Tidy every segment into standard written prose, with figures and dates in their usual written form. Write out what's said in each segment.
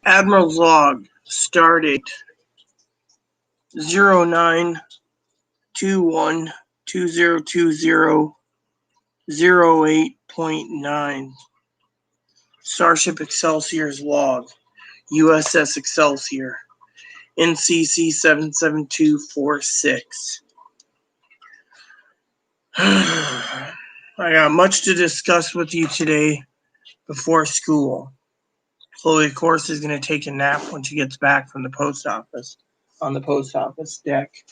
Admiral's log, stardate 09/21/2020/08.9. Starship Excelsior's log, USS Excelsior, NCC 77246. I got much to discuss with you today before school. Chloe, of course, is going to take a nap when she gets back from the post office, on the post office deck.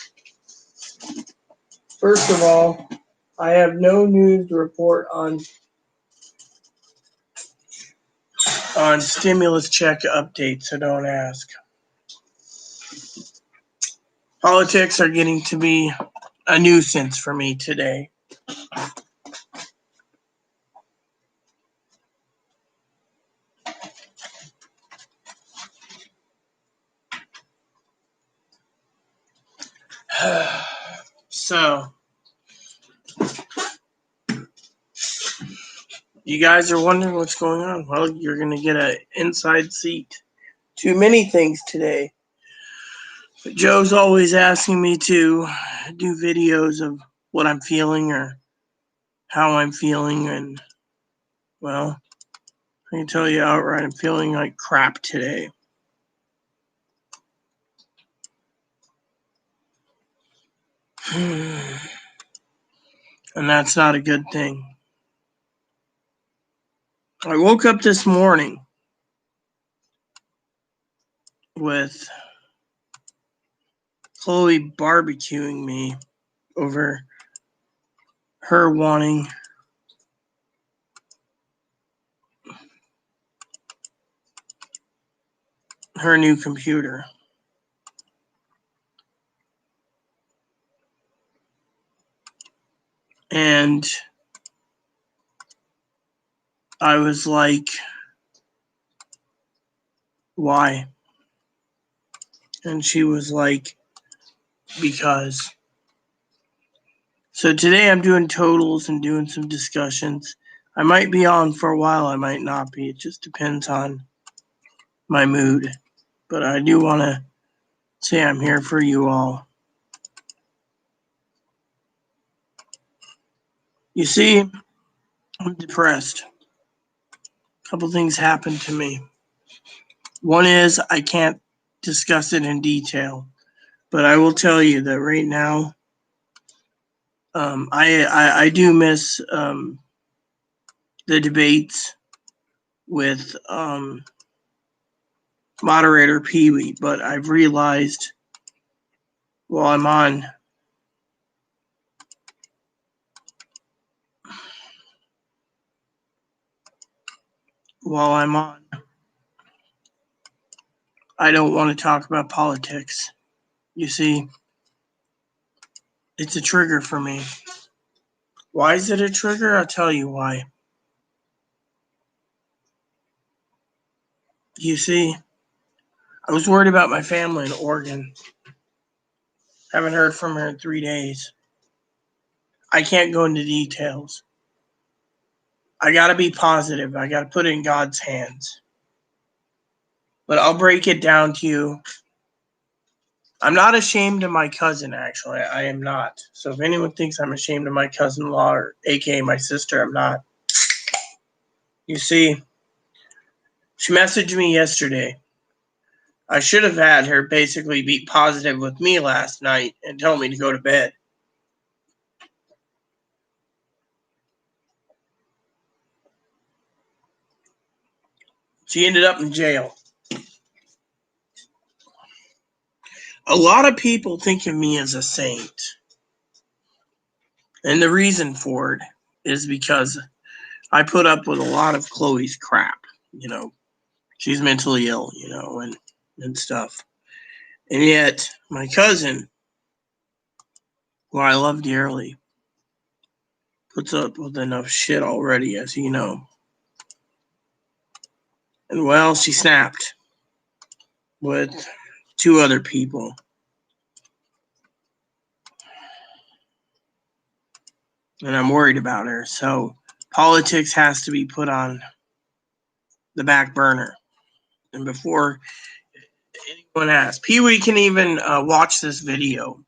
First of all, I have no news to report on stimulus check updates, so don't ask. Politics are getting to be a nuisance for me today. So, you guys are wondering what's going on. Well, you're going to get an inside seat to many things today. But Joe's always asking me to do videos of what I'm feeling or how I'm feeling. And, well, I can tell you outright, I'm feeling like crap today. And that's not a good thing. I woke up this morning with Chloe barbecuing me over her wanting her new computer. And I was like, why? And she was like, because. So today I'm doing totals and doing some discussions. I might be on for a while, I might not be. It just depends on my mood. But I do want to say I'm here for you all. You see, I'm depressed. A couple things happened to me. One is I can't discuss it in detail, but I will tell you that right now, I do miss the debates with moderator Pee Wee, but I've realized while I'm on I don't want to talk about politics. You see, it's a trigger for me. Why is it a trigger? I'll tell you why. You see, I was worried about my family in Oregon. Haven't heard from her in 3 days. I can't go into details. I got to be positive. I got to put it in God's hands. But I'll break it down to you. I'm not ashamed of my cousin, actually. I am not. So if anyone thinks I'm ashamed of my cousin-in-law, or aka my sister, I'm not. You see, she messaged me yesterday. I should have had her basically be positive with me last night and tell me to go to bed. She ended up in jail. A lot of people think of me as a saint. And the reason for it is because I put up with a lot of Chloe's crap. You know, she's mentally ill, you know, and stuff. And yet, my cousin, who I love dearly, puts up with enough shit already, as you know. And well, she snapped with 2 other people. and I'm worried about her. So politics has to be put on the back burner. And before anyone asks, Pee Wee can even watch this video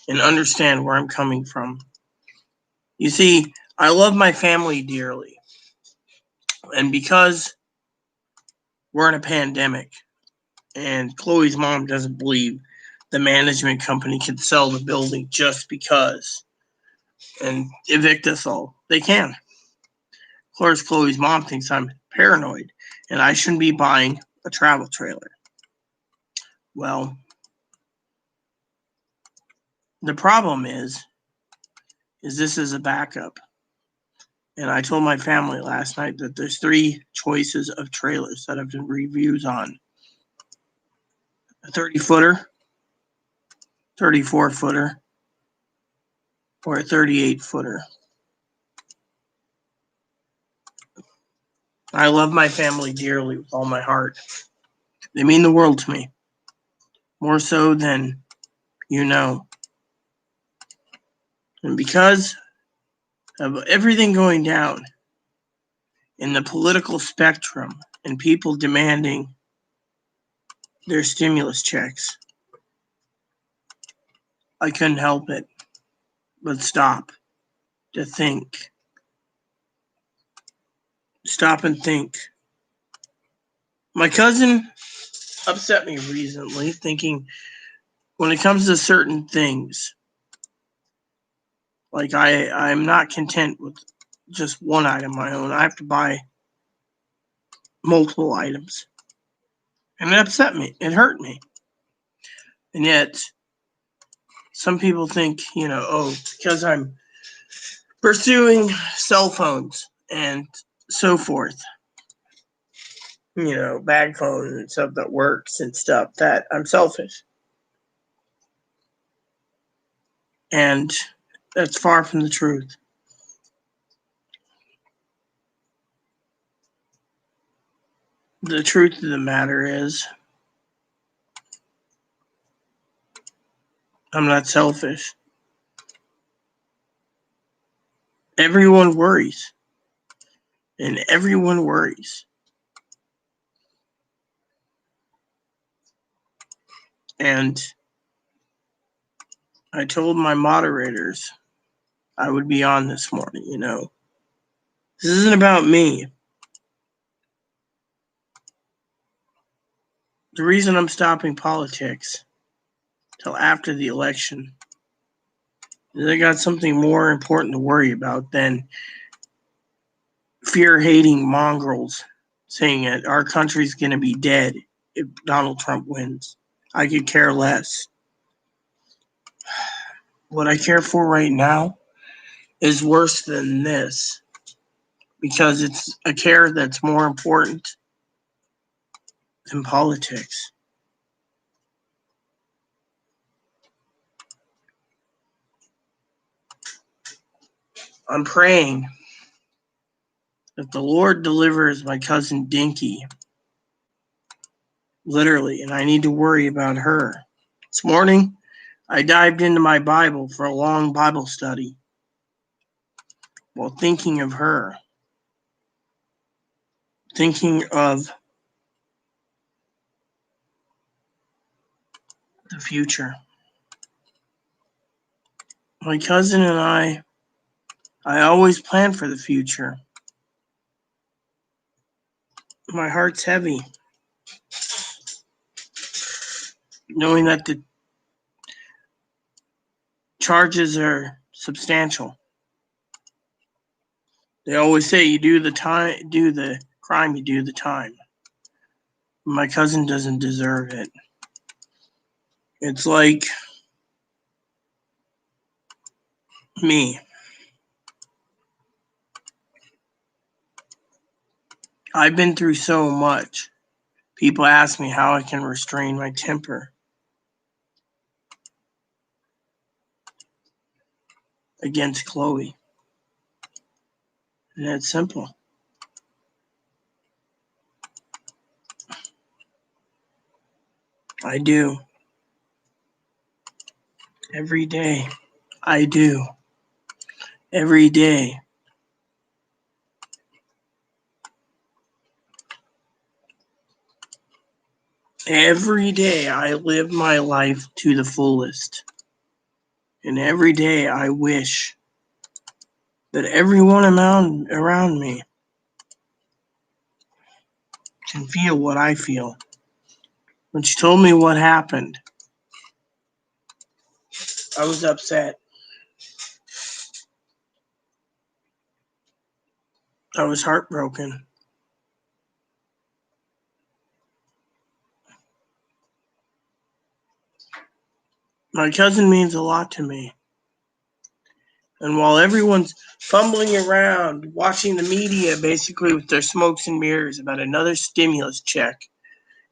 and understand where I'm coming from. You see, I love my family dearly. And because we're in a pandemic and Chloe's mom doesn't believe the management company can sell the building just because and evict us all, they can. Of course, Chloe's mom thinks I'm paranoid and I shouldn't be buying a travel trailer. Well, the problem is this is a backup. And I told my family last night that there's 3 choices of trailers that I've done reviews on. A 30-footer, 34-footer, or a 38-footer. I love my family dearly with all my heart. They mean the world to me. More so than you know. And because of everything going down in the political spectrum and people demanding their stimulus checks, I couldn't help it but stop to think. Stop and think. My cousin upset me recently thinking when it comes to certain things, like I'm not content with just one item I own. I have to buy multiple items. And it upset me. It hurt me. And yet, some people think, because I'm pursuing cell phones and so forth, bag phone and stuff that works and stuff, that I'm selfish. And that's far from the truth. The truth of the matter is, I'm not selfish. Everyone worries. And everyone worries. And I told my moderators I would be on this morning, This isn't about me. The reason I'm stopping politics till after the election is I got something more important to worry about than fear-hating mongrels saying that our country's going to be dead if Donald Trump wins. I could care less. What I care for right now is worse than this because it's a care that's more important than politics. I'm praying that the Lord delivers my cousin Dinky, literally, and I need to worry about her. This morning, I dived into my Bible for a long Bible study while thinking of her, thinking of the future. My cousin and I always plan for the future. My heart's heavy, knowing that the charges are substantial. They always say you do the crime, you do the time. My cousin doesn't deserve it. It's like me. I've been through so much. People ask me how I can restrain my temper. Against Chloe. And it's simple. I do. Every day. I do. every day. Every day I live my life to the fullest. And every day I wish that everyone around me can feel what I feel. When she told me what happened, I was upset. I was heartbroken. My cousin means a lot to me. And while everyone's fumbling around, watching the media basically with their smokes and mirrors about another stimulus check,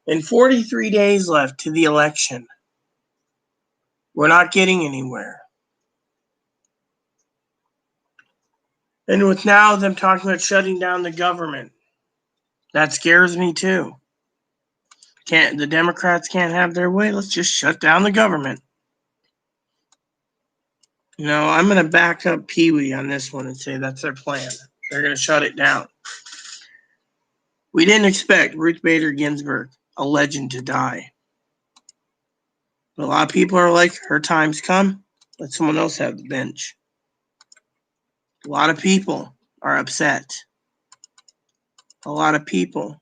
and 43 days left to the election, we're not getting anywhere. And with now them talking about shutting down the government, that scares me too. The Democrats can't have their way? Let's just shut down the government. No, I'm going to back up Pee Wee on this one and say that's their plan. They're going to shut it down. We didn't expect Ruth Bader Ginsburg, a legend, to die. But a lot of people are like, her time's come. Let someone else have the bench. A lot of people are upset. A lot of people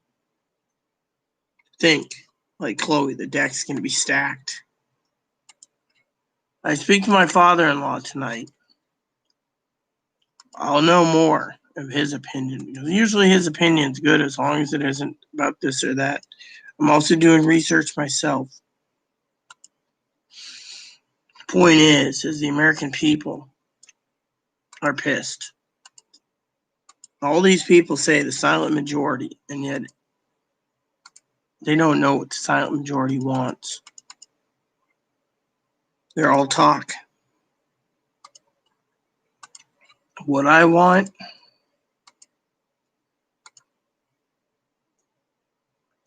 think, like Chloe, the deck's going to be stacked. I speak to my father-in-law tonight. I'll know more of his opinion, because usually his opinion's good as long as it isn't about this or that. I'm also doing research myself. Point is the American people are pissed. All these people say the silent majority, and yet they don't know what the silent majority wants. They're all talk. What I want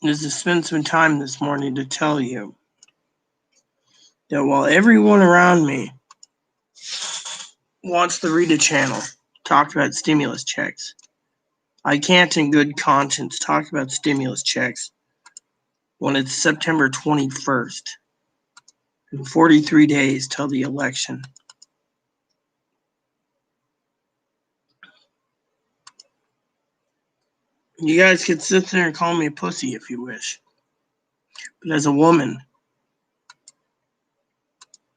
is to spend some time this morning to tell you that while everyone around me wants to read a channel, talk about stimulus checks, I can't in good conscience talk about stimulus checks when it's September 21st and 43 days till the election. You guys could sit there and call me a pussy if you wish. But as a woman,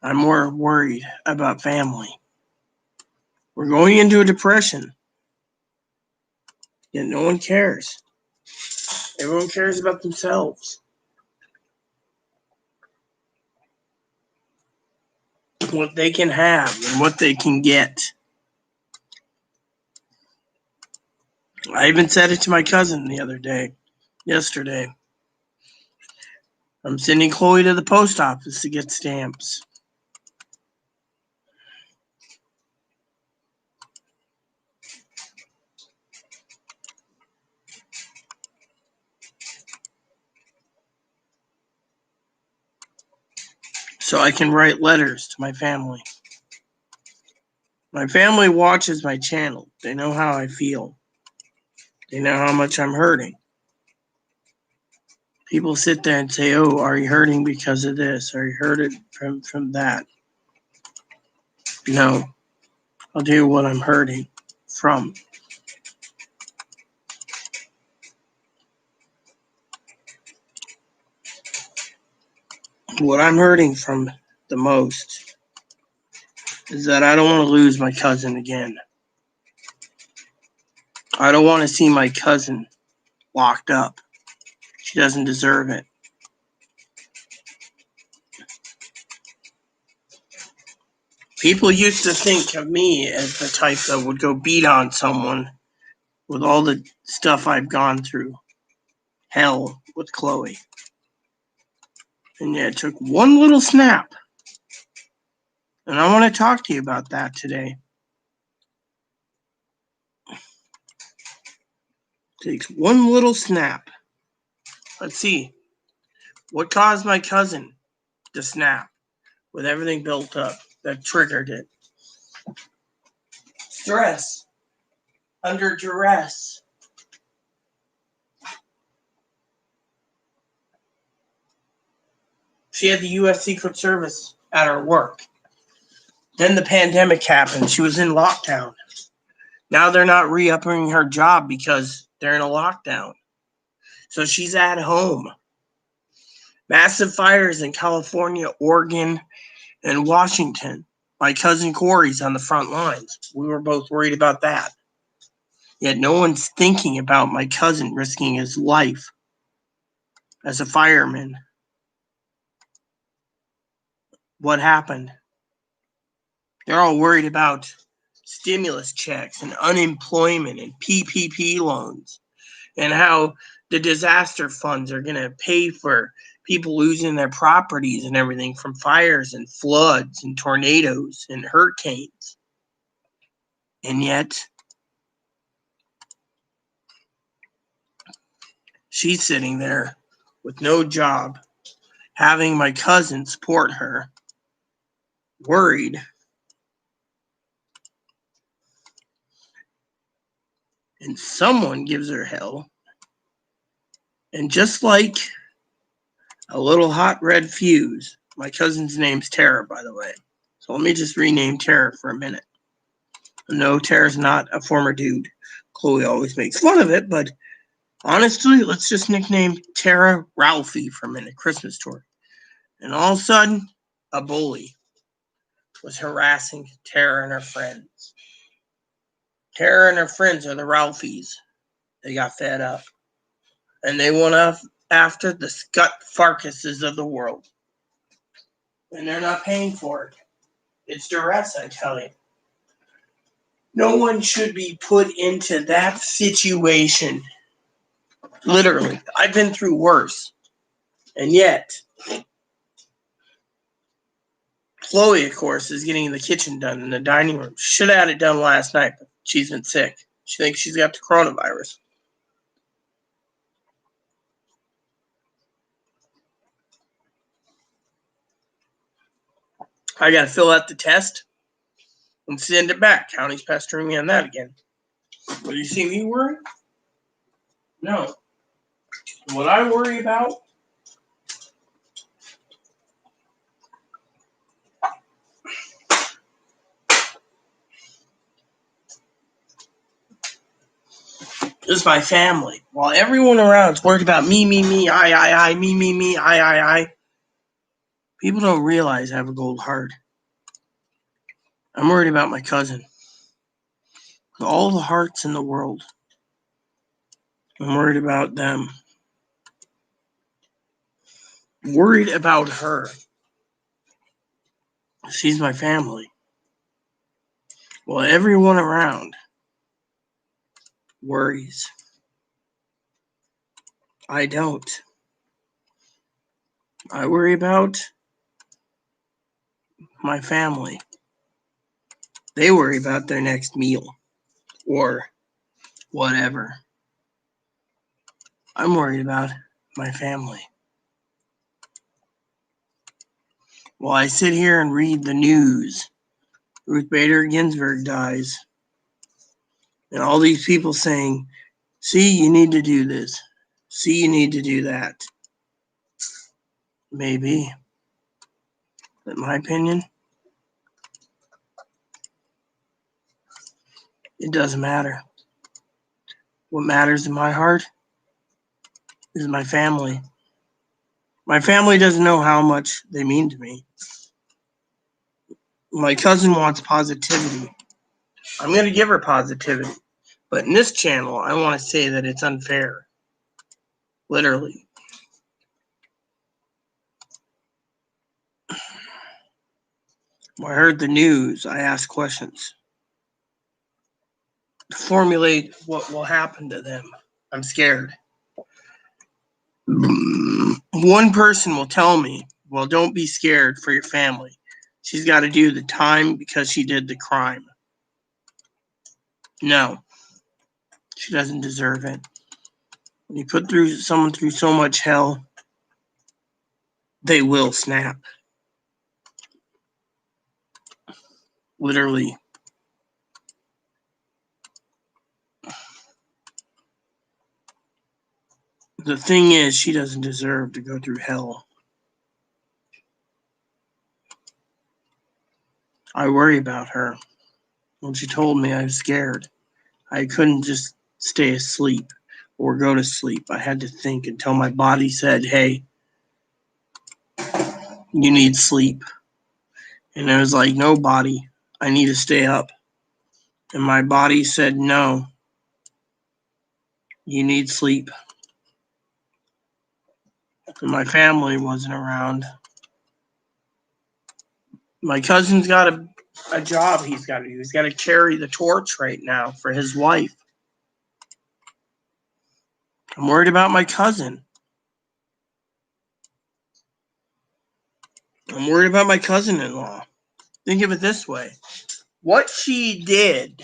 I'm more worried about family. We're going into a depression, yet no one cares. Everyone cares about themselves. What they can have and what they can get. I even said it to my cousin yesterday. I'm sending Chloe to the post office to get stamps. So I can write letters to my family. My family watches my channel. They know how I feel. They know how much I'm hurting. People sit there and say, oh, are you hurting because of this? Are you hurting from that? No, I'll tell you what I'm hurting from. What I'm hurting from the most is that I don't want to lose my cousin again. I don't want to see my cousin locked up. She doesn't deserve it. People used to think of me as the type that would go beat on someone with all the stuff I've gone through. Hell with Chloe. And yeah, it took one little snap. And I want to talk to you about that today. It takes one little snap. Let's see. What caused my cousin to snap with everything built up that triggered it? stress, under duress. She had the U.S. Secret Service at her work. Then the pandemic happened. She was in lockdown. Now they're not re-upping her job because they're in a lockdown. So she's at home. Massive fires in California, Oregon, and Washington. My cousin Corey's on the front lines. We were both worried about that. Yet no one's thinking about my cousin risking his life as a fireman. What happened? They're all worried about stimulus checks and unemployment and PPP loans and how the disaster funds are going to pay for people losing their properties and everything from fires and floods and tornadoes and hurricanes. And yet, she's sitting there with no job, having my cousin support her, worried. And someone gives her hell. And just like a little hot red fuse, my cousin's name's Tara, by the way. So let me just rename Tara for a minute. No, Tara's not a former dude. Chloe always makes fun of it, but honestly, let's just nickname Tara Ralphie for a minute. Christmas story. And all of a sudden, a bully was harassing Tara and her friends. Tara and her friends are the Ralphies. They got fed up. And they went after the scut farcases of the world. And they're not paying for it. It's duress, I tell you. No one should be put into that situation. Literally. I've been through worse. And yet, Chloe, of course, is getting the kitchen done in the dining room. Should have had it done last night, but she's been sick. She thinks she's got the coronavirus. I got to fill out the test and send it back. County's pestering me on that again. But you see me worry? No. What I worry about is my family. While everyone around is worried about me, I, me, I. People don't realize I have a gold heart. I'm worried about my cousin. All the hearts in the world. I'm worried about them. Worried about her. She's my family. Well, everyone around worries. I don't. I worry about my family. They worry about their next meal or whatever. I'm worried about my family. While I sit here and read the news, Ruth Bader Ginsburg dies. And all these people saying, see, you need to do this. See, you need to do that. Maybe. But in my opinion, it doesn't matter. What matters in my heart is my family. My family doesn't know how much they mean to me. My cousin wants positivity. I'm going to give her positivity. But in this channel, I want to say that it's unfair. Literally. When I heard the news, I asked questions to formulate what will happen to them. I'm scared. One person will tell me, well, don't be scared for your family. She's got to do the time because she did the crime. No, she doesn't deserve it. When you put someone through so much hell, they will snap. Literally. The thing is, she doesn't deserve to go through hell. I worry about her. When she told me, I was scared. I couldn't just stay asleep or go to sleep. I had to think until my body said, hey, you need sleep. And I was like, no, body, I need to stay up. And my body said, no, you need sleep. And my family wasn't around. My cousin's got a job he's got to do. He's got to carry the torch right now for his wife. I'm worried about my cousin. I'm worried about my cousin-in-law. Think of it this way. What she did,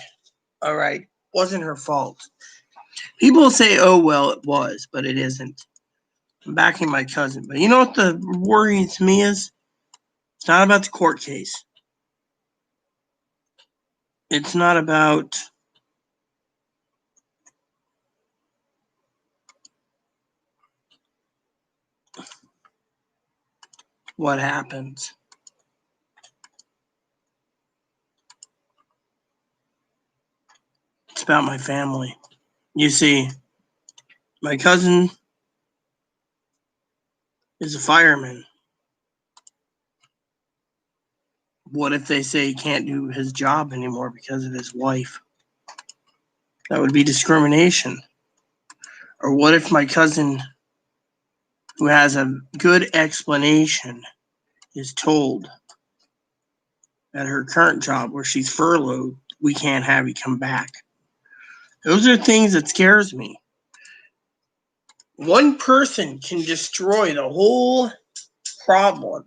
all right, wasn't her fault. People say, oh, well, it was, but it isn't. I'm backing my cousin. But you know what the worries me is? It's not about the court case. It's not about what happens. It's about my family. You see, my cousin is a fireman. What if they say he can't do his job anymore because of his wife? That would be discrimination. Or what if my cousin, who has a good explanation, is told at her current job where she's furloughed, we can't have you come back? Those are things that scares me. One person can destroy the whole problem.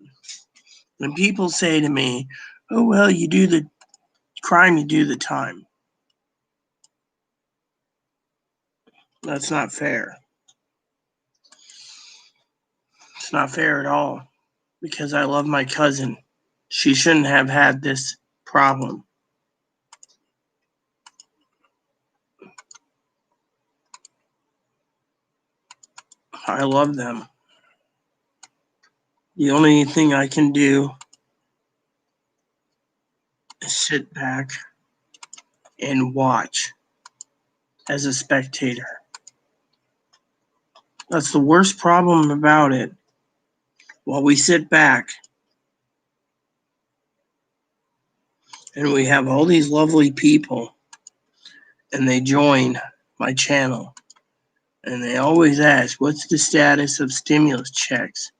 When people say to me, oh, well, you do the crime, you do the time. That's not fair. It's not fair at all because I love my cousin. She shouldn't have had this problem. I love them. The only thing I can do is sit back and watch as a spectator. That's the worst problem about it. While we sit back and we have all these lovely people and they join my channel and they always ask, what's the status of stimulus checks?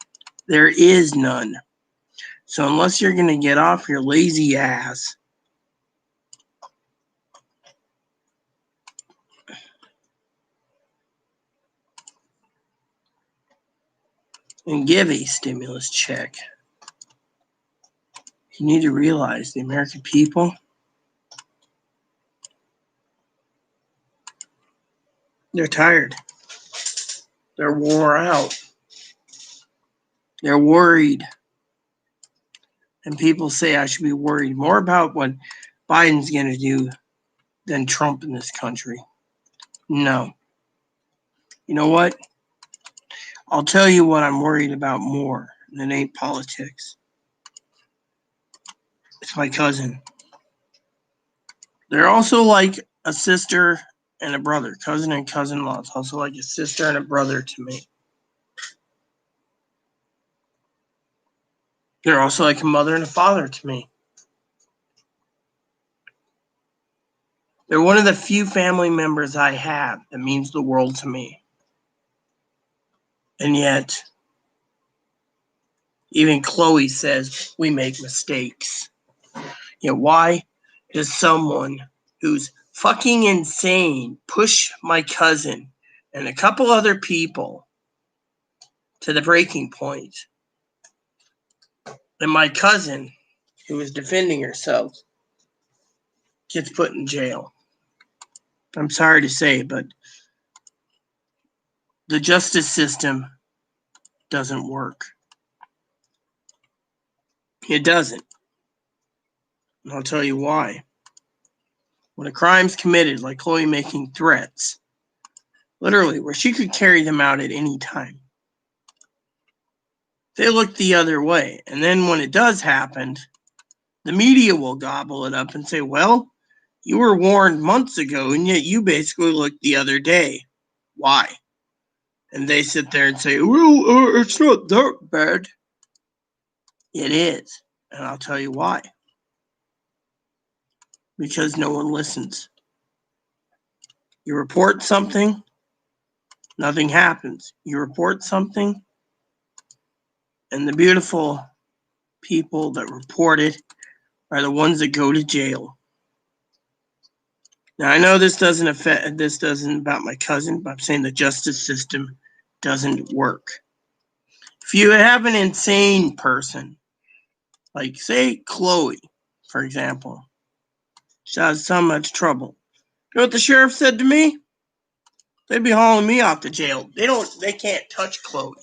There is none. So unless you're going to get off your lazy ass and give a stimulus check, you need to realize the American people, they're tired. They're wore out. They're worried. And people say I should be worried more about what Biden's going to do than Trump in this country. No. You know what? I'll tell you what I'm worried about more, and it ain't politics. It's my cousin. They're also like a sister and a brother. Cousin and cousin-in-law. It's also like a sister and a brother to me. They're also like a mother and a father to me. They're one of the few family members I have that means the world to me. And yet, even Chloe says we make mistakes. You know, why does someone who's fucking insane push my cousin and a couple other people to the breaking point? And my cousin, who is defending herself, gets put in jail. I'm sorry to say, but the justice system doesn't work. It doesn't. And I'll tell you why. When a crime's committed, like Chloe making threats, Literally, where she could carry them out at any time. They look the other way. And then when it does happen, the media will gobble it up and say, well, you were warned months ago, and yet you basically looked the other day. Why? And they sit there and say, well, it's not that bad. It is. And I'll tell you why. Because no one listens. You report something, nothing happens. You report something, and the beautiful people that report it are the ones that go to jail. Now, I know this doesn't about my cousin, but I'm saying the justice system doesn't work. If you have an insane person, like say Chloe, for example, she has so much trouble. You know what the sheriff said to me? They'd be hauling me off to jail. They can't touch Chloe.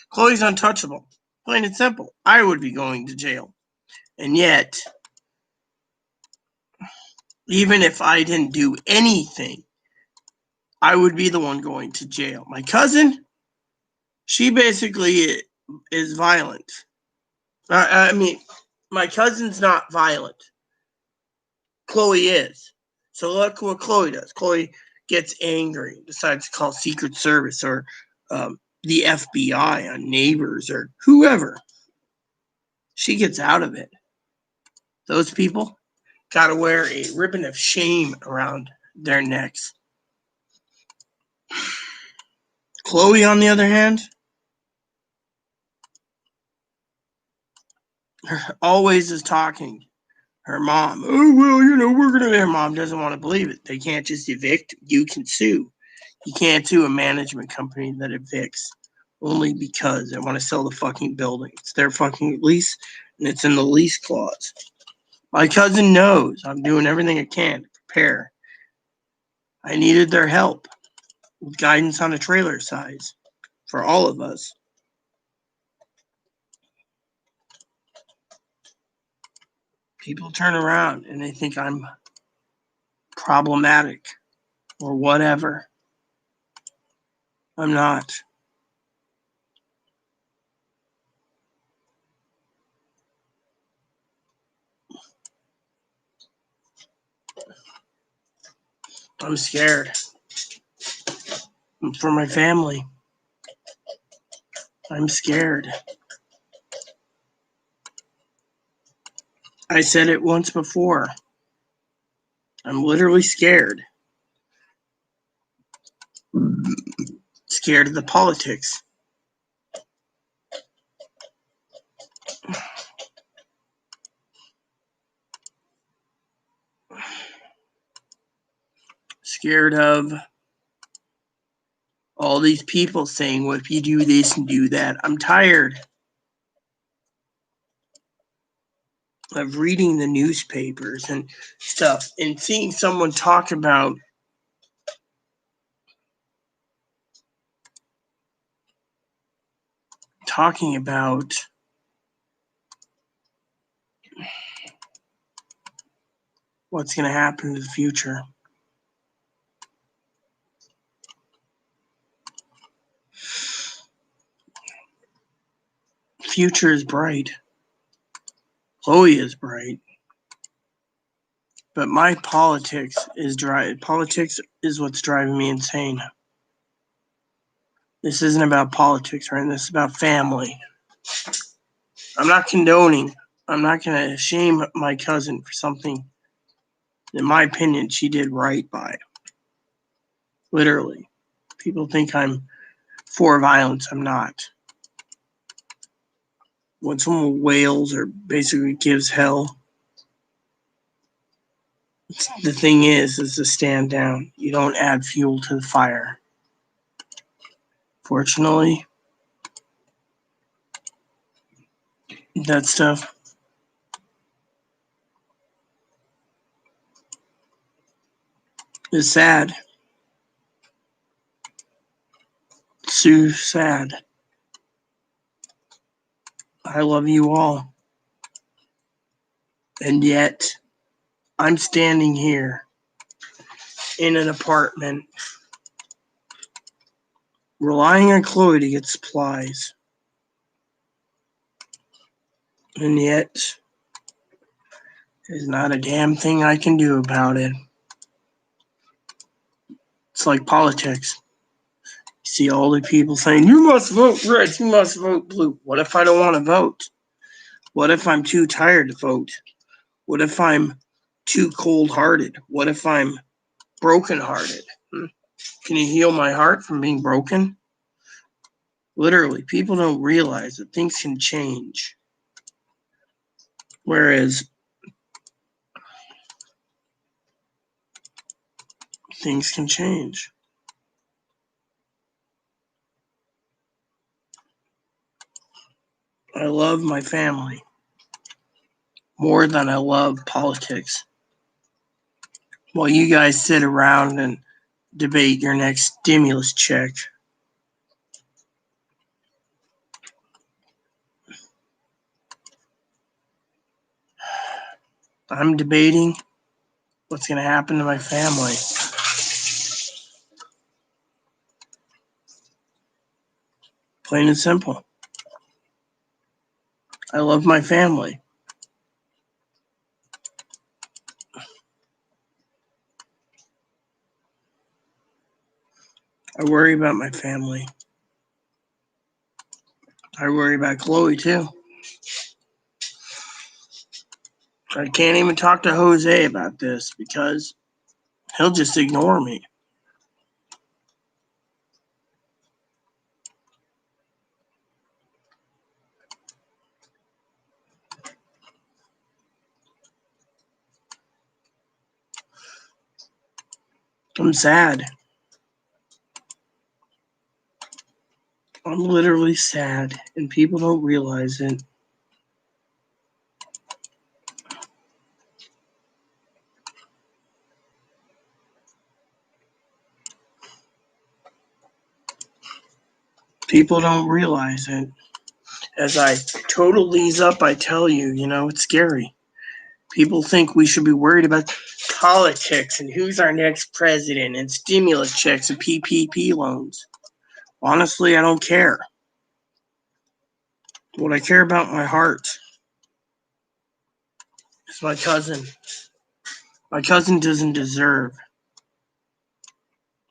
Chloe's untouchable. Plain and simple. I would be going to jail. And yet, even if I didn't do anything, I would be the one going to jail. My cousin, she basically is violent. I mean, my cousin's not violent. Chloe is. So look what Chloe does. Chloe gets angry, decides to call Secret Service or the FBI on neighbors or whoever. She gets out of it. Those people got to wear a ribbon of shame around their necks. Chloe, on the other hand, always is talking. Her mom, oh, well, we're going to... Her mom doesn't want to believe it. They can't just evict. You can sue. You can't sue a management company that evicts only because they want to sell the fucking building. It's their fucking lease, and it's in the lease clause. My cousin knows I'm doing everything I can to prepare. I needed their help with guidance on a trailer size for all of us. People turn around and they think I'm problematic or whatever. I'm not. I'm scared. For my family. I'm scared. I said it once before. I'm literally scared. Scared of the politics. Scared of all these people saying, well, if you do this and do that. I'm tired of reading the newspapers and stuff and seeing someone talking about what's going to happen in the future. Future is bright. Chloe is bright. But my politics is what's driving me insane. This isn't about politics, right? This is about family. I'm not condoning. I'm not going to shame my cousin for something, in my opinion, she did right by. Literally. People think I'm for violence. I'm not. When someone wails or basically gives hell, the thing is to stand down. You don't add fuel to the fire. Fortunately, that stuff is sad. So sad. I love you all. And yet, I'm standing here in an apartment relying on Chloe to get supplies. And yet, there's not a damn thing I can do about it. It's like politics. You see all the people saying, you must vote red, you must vote blue. What if I don't want to vote? What if I'm too tired to vote? What if I'm too cold-hearted? What if I'm broken-hearted? Can you heal my heart from being broken? Literally, people don't realize that things can change. Whereas things can change. I love my family more than I love politics. While you guys sit around and debate your next stimulus check, I'm debating what's going to happen to my family. Plain and simple. I love my family. I worry about my family. I worry about Chloe too. I can't even talk to Jose about this because he'll just ignore me. I'm sad. I'm literally sad, and people don't realize it. People don't realize it. As I total these up, I tell you, it's scary. People think we should be worried about politics and who's our next president and stimulus checks and PPP loans. Honestly, I don't care. What I care about in my heart is my cousin. My cousin doesn't deserve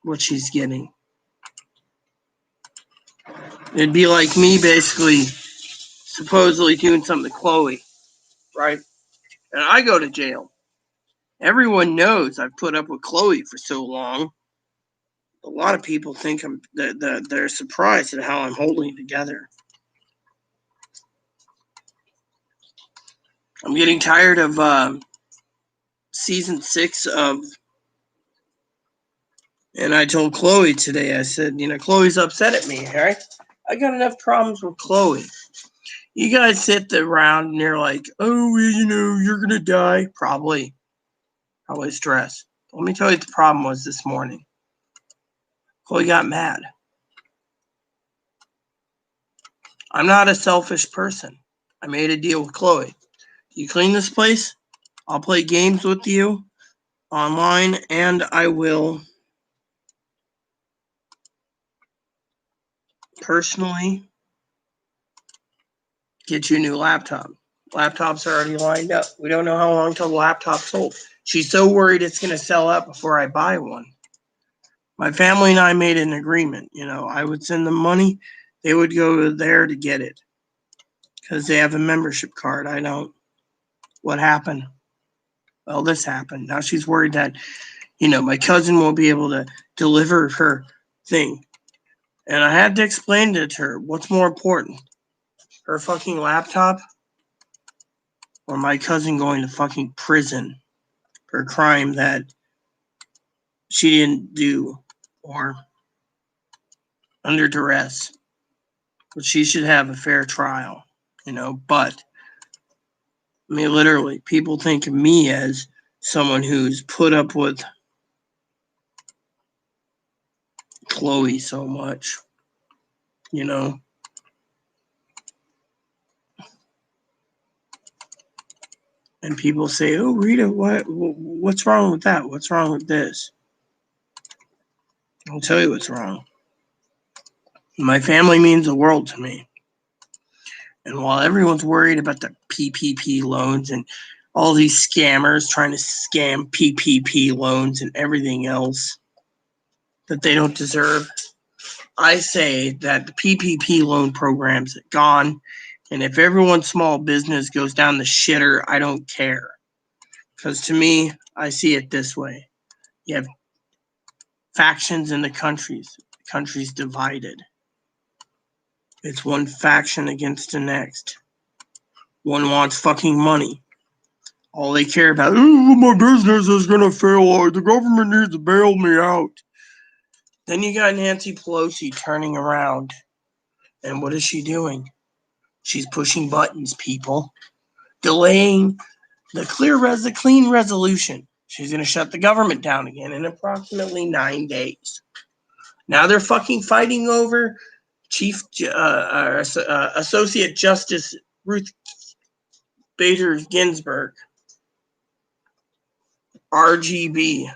what she's getting. It'd be like me basically supposedly doing something to Chloe, right? And I go to jail. Everyone knows I've put up with Chloe for so long. A lot of people think they're surprised at how I'm holding it together. I'm getting tired of season 6 of, and I told Chloe today, I said, Chloe's upset at me, right? I got enough problems with Chloe. You guys sit around and you're like, oh, you're going to die. Probably stress. Let me tell you what the problem was this morning. Chloe got mad. I'm not a selfish person. I made a deal with Chloe. You clean this place, I'll play games with you online, and I will personally get you a new laptop. Laptops are already lined up. We don't know how long till the laptop's sold. She's so worried it's going to sell out before I buy one. My family and I made an agreement. I would send them money. They would go there to get it because they have a membership card. I don't. What happened? Well, this happened. Now she's worried that, my cousin won't be able to deliver her thing. And I had to explain to her what's more important, her fucking laptop or my cousin going to fucking prison for a crime that she didn't do or under duress. But she should have a fair trial, but literally, people think of me as someone who's put up with Chloe so much, And people say, "Oh, Rita, what's wrong with that? What's wrong with this?" I'll tell you what's wrong. My family means the world to me. And while everyone's worried about the PPP loans and all these scammers trying to scam PPP loans and everything else that they don't deserve, I say that the PPP loan program's gone. And if everyone's small business goes down the shitter, I don't care. Because to me, I see it this way. You have factions in the country's divided. It's one faction against the next. One wants fucking money. All they care about, my business is gonna fail. The government needs to bail me out. Then you got Nancy Pelosi turning around. And what is she doing? She's pushing buttons, people. Delaying the clean resolution. She's going to shut the government down again in approximately 9 days. Now they're fucking fighting over Associate Justice Ruth Bader Ginsburg, RGB.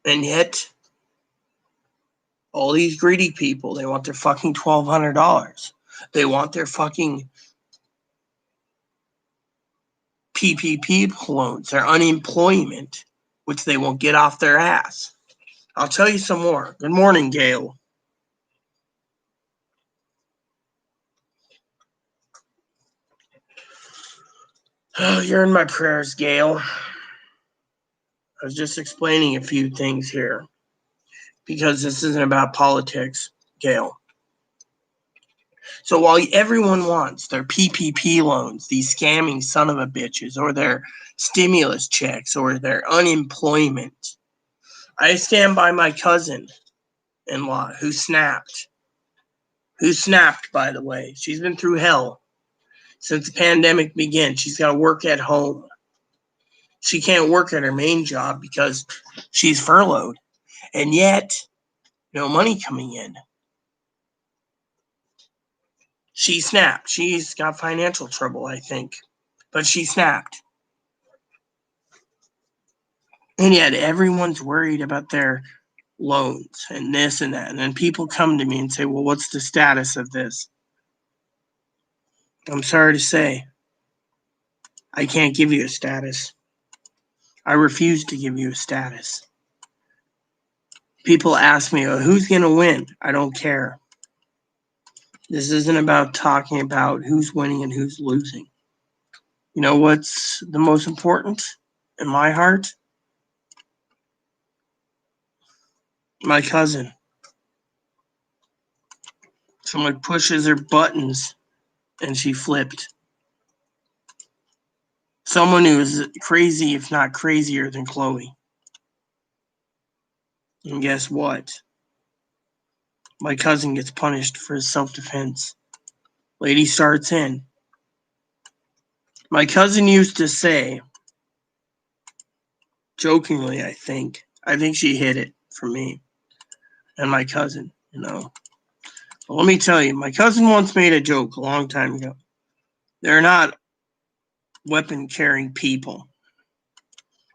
And yet, all these greedy people, they want their fucking $1,200. They want their fucking PPP loans, their unemployment, which they won't get off their ass. I'll tell you some more. Good morning, Gail. Oh, you're in my prayers, Gail. I was just explaining a few things here because this isn't about politics, Gail. So while everyone wants their PPP loans, these scamming son of a bitches, or their stimulus checks, or their unemployment, I stand by my cousin-in-law who snapped. Who snapped, by the way. She's been through hell since the pandemic began. She's got to work at home. She can't work at her main job because she's furloughed. And yet, no money coming in. She snapped. She's got financial trouble, I think. But she snapped. And yet, everyone's worried about their loans and this and that. And then people come to me and say, well, what's the status of this? I'm sorry to say, I can't give you a status. I refuse to give you a status. People ask me, oh, who's going to win? I don't care. This isn't about talking about who's winning and who's losing. You know what's the most important in my heart? My cousin. Someone pushes her buttons and she flipped. Someone who is crazy, if not crazier than Chloe. And guess what? My cousin gets punished for his self-defense. Lady starts in. My cousin used to say, jokingly, I think she hid it from me and my cousin, But let me tell you, my cousin once made a joke a long time ago. They're not weapon-carrying people.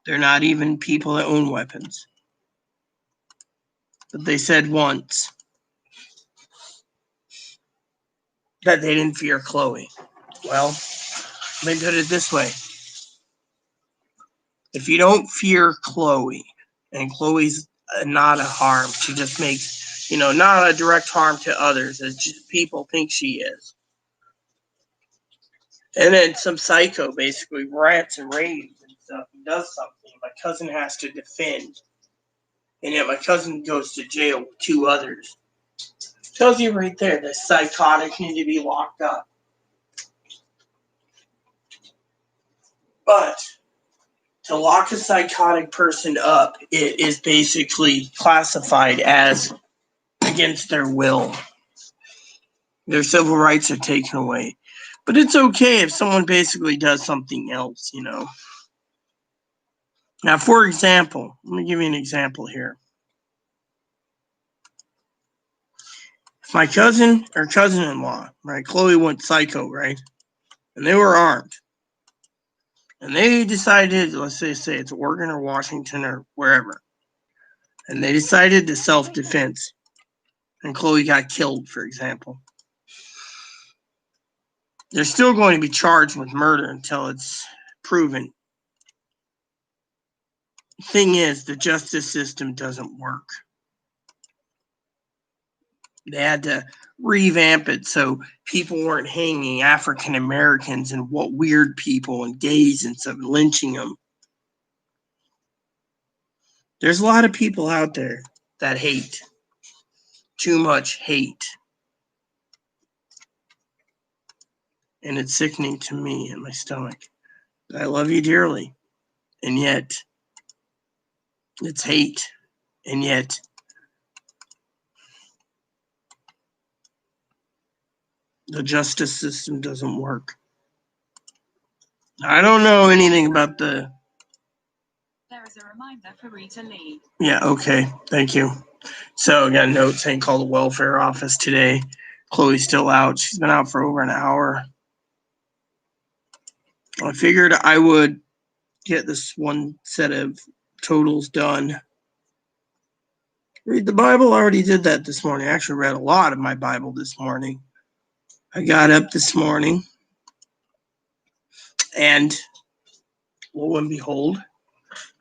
They're not even people that own weapons. But they said once that they didn't fear Chloe. Well, let me put it this way. If you don't fear Chloe, and Chloe's not a harm, she just makes, not a direct harm to others, as people think she is. And then some psycho basically rants and raves and stuff and does something. My cousin has to defend. And yet my cousin goes to jail with 2 others. Tells you right there that psychotic need to be locked up. But to lock a psychotic person up, it is basically classified as against their will. Their civil rights are taken away. But it's okay if someone basically does something else, Now, for example, let me give you an example here. If my cousin or cousin-in-law, right, Chloe went psycho, right, and they were armed, And they decided, let's say it's Oregon or Washington or wherever, and they decided to self-defense. And Chloe got killed, for example. They're still going to be charged with murder until it's proven. The thing is, the justice system doesn't work. They had to revamp it so people weren't hanging African Americans and what weird people and gays and stuff, lynching them. There's a lot of people out there that hate. Too much hate. And it's sickening to me in my stomach. I love you dearly. And yet, it's hate. And yet, the justice system doesn't work. I don't know anything about the... There is a reminder for Rita Lee. Yeah, okay. Thank you. So I got a note saying call the welfare office today. Chloe's still out. She's been out for over an hour. I figured I would get this one set of totals done. Read the Bible. I already did that this morning. I actually read a lot of my Bible this morning. I got up this morning and lo and behold,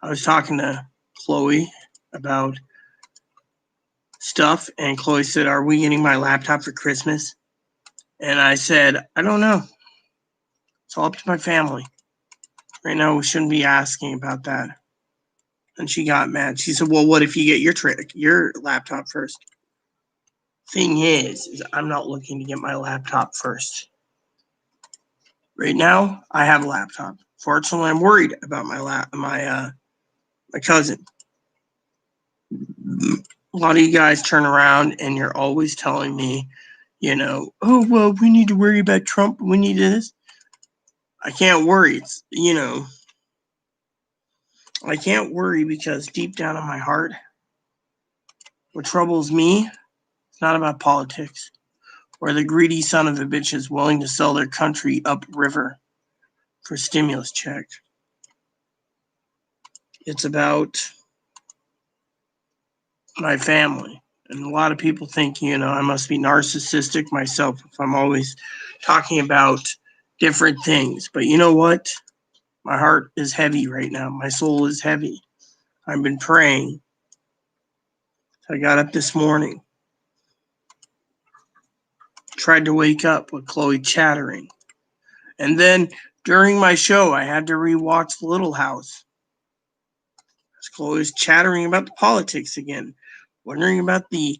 I was talking to Chloe about stuff, and Chloe said, "Are we getting my laptop for Christmas?" And I said, "I don't know. It's all up to my family. Right now, we shouldn't be asking about that." And she got mad. She said, "Well, what if you get your laptop first?" Thing is I'm not looking to get my laptop first. Right now, I have a laptop. Fortunately, I'm worried about my cousin. A lot of you guys turn around and you're always telling me, oh, well, we need to worry about Trump. We need this. I can't worry. I can't worry because deep down in my heart, what troubles me, it's not about politics, where the greedy son of a bitch is willing to sell their country upriver for a stimulus check. It's about my family. And a lot of people think, I must be narcissistic myself if I'm always talking about different things. But you know what? My heart is heavy right now. My soul is heavy. I've been praying. I got up this morning, tried to wake up with Chloe chattering. And then during my show, I had to rewatch Little House. Chloe was chattering about the politics again, wondering about the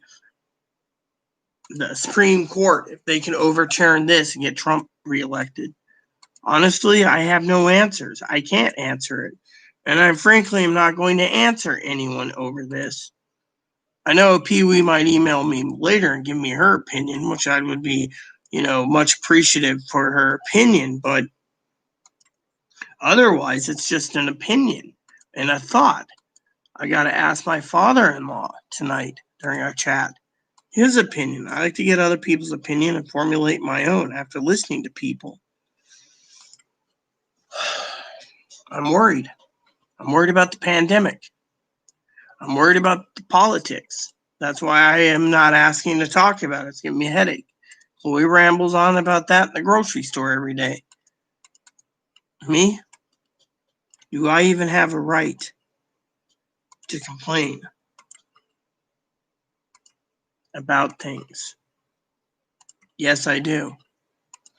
Supreme Court, if they can overturn this and get Trump reelected. Honestly, I have no answers. I can't answer it. And I frankly am not going to answer anyone over this. I know Pee Wee might email me later and give me her opinion, which I would be, much appreciative for her opinion. But otherwise, it's just an opinion and a thought. I got to ask my father-in-law tonight during our chat his opinion. I like to get other people's opinion and formulate my own after listening to people. I'm worried. I'm worried about the pandemic. I'm worried about the politics. That's why I am not asking to talk about it. It's giving me a headache. Chloe rambles on about that in the grocery store every day. Me? Do I even have a right to complain about things? Yes, I do.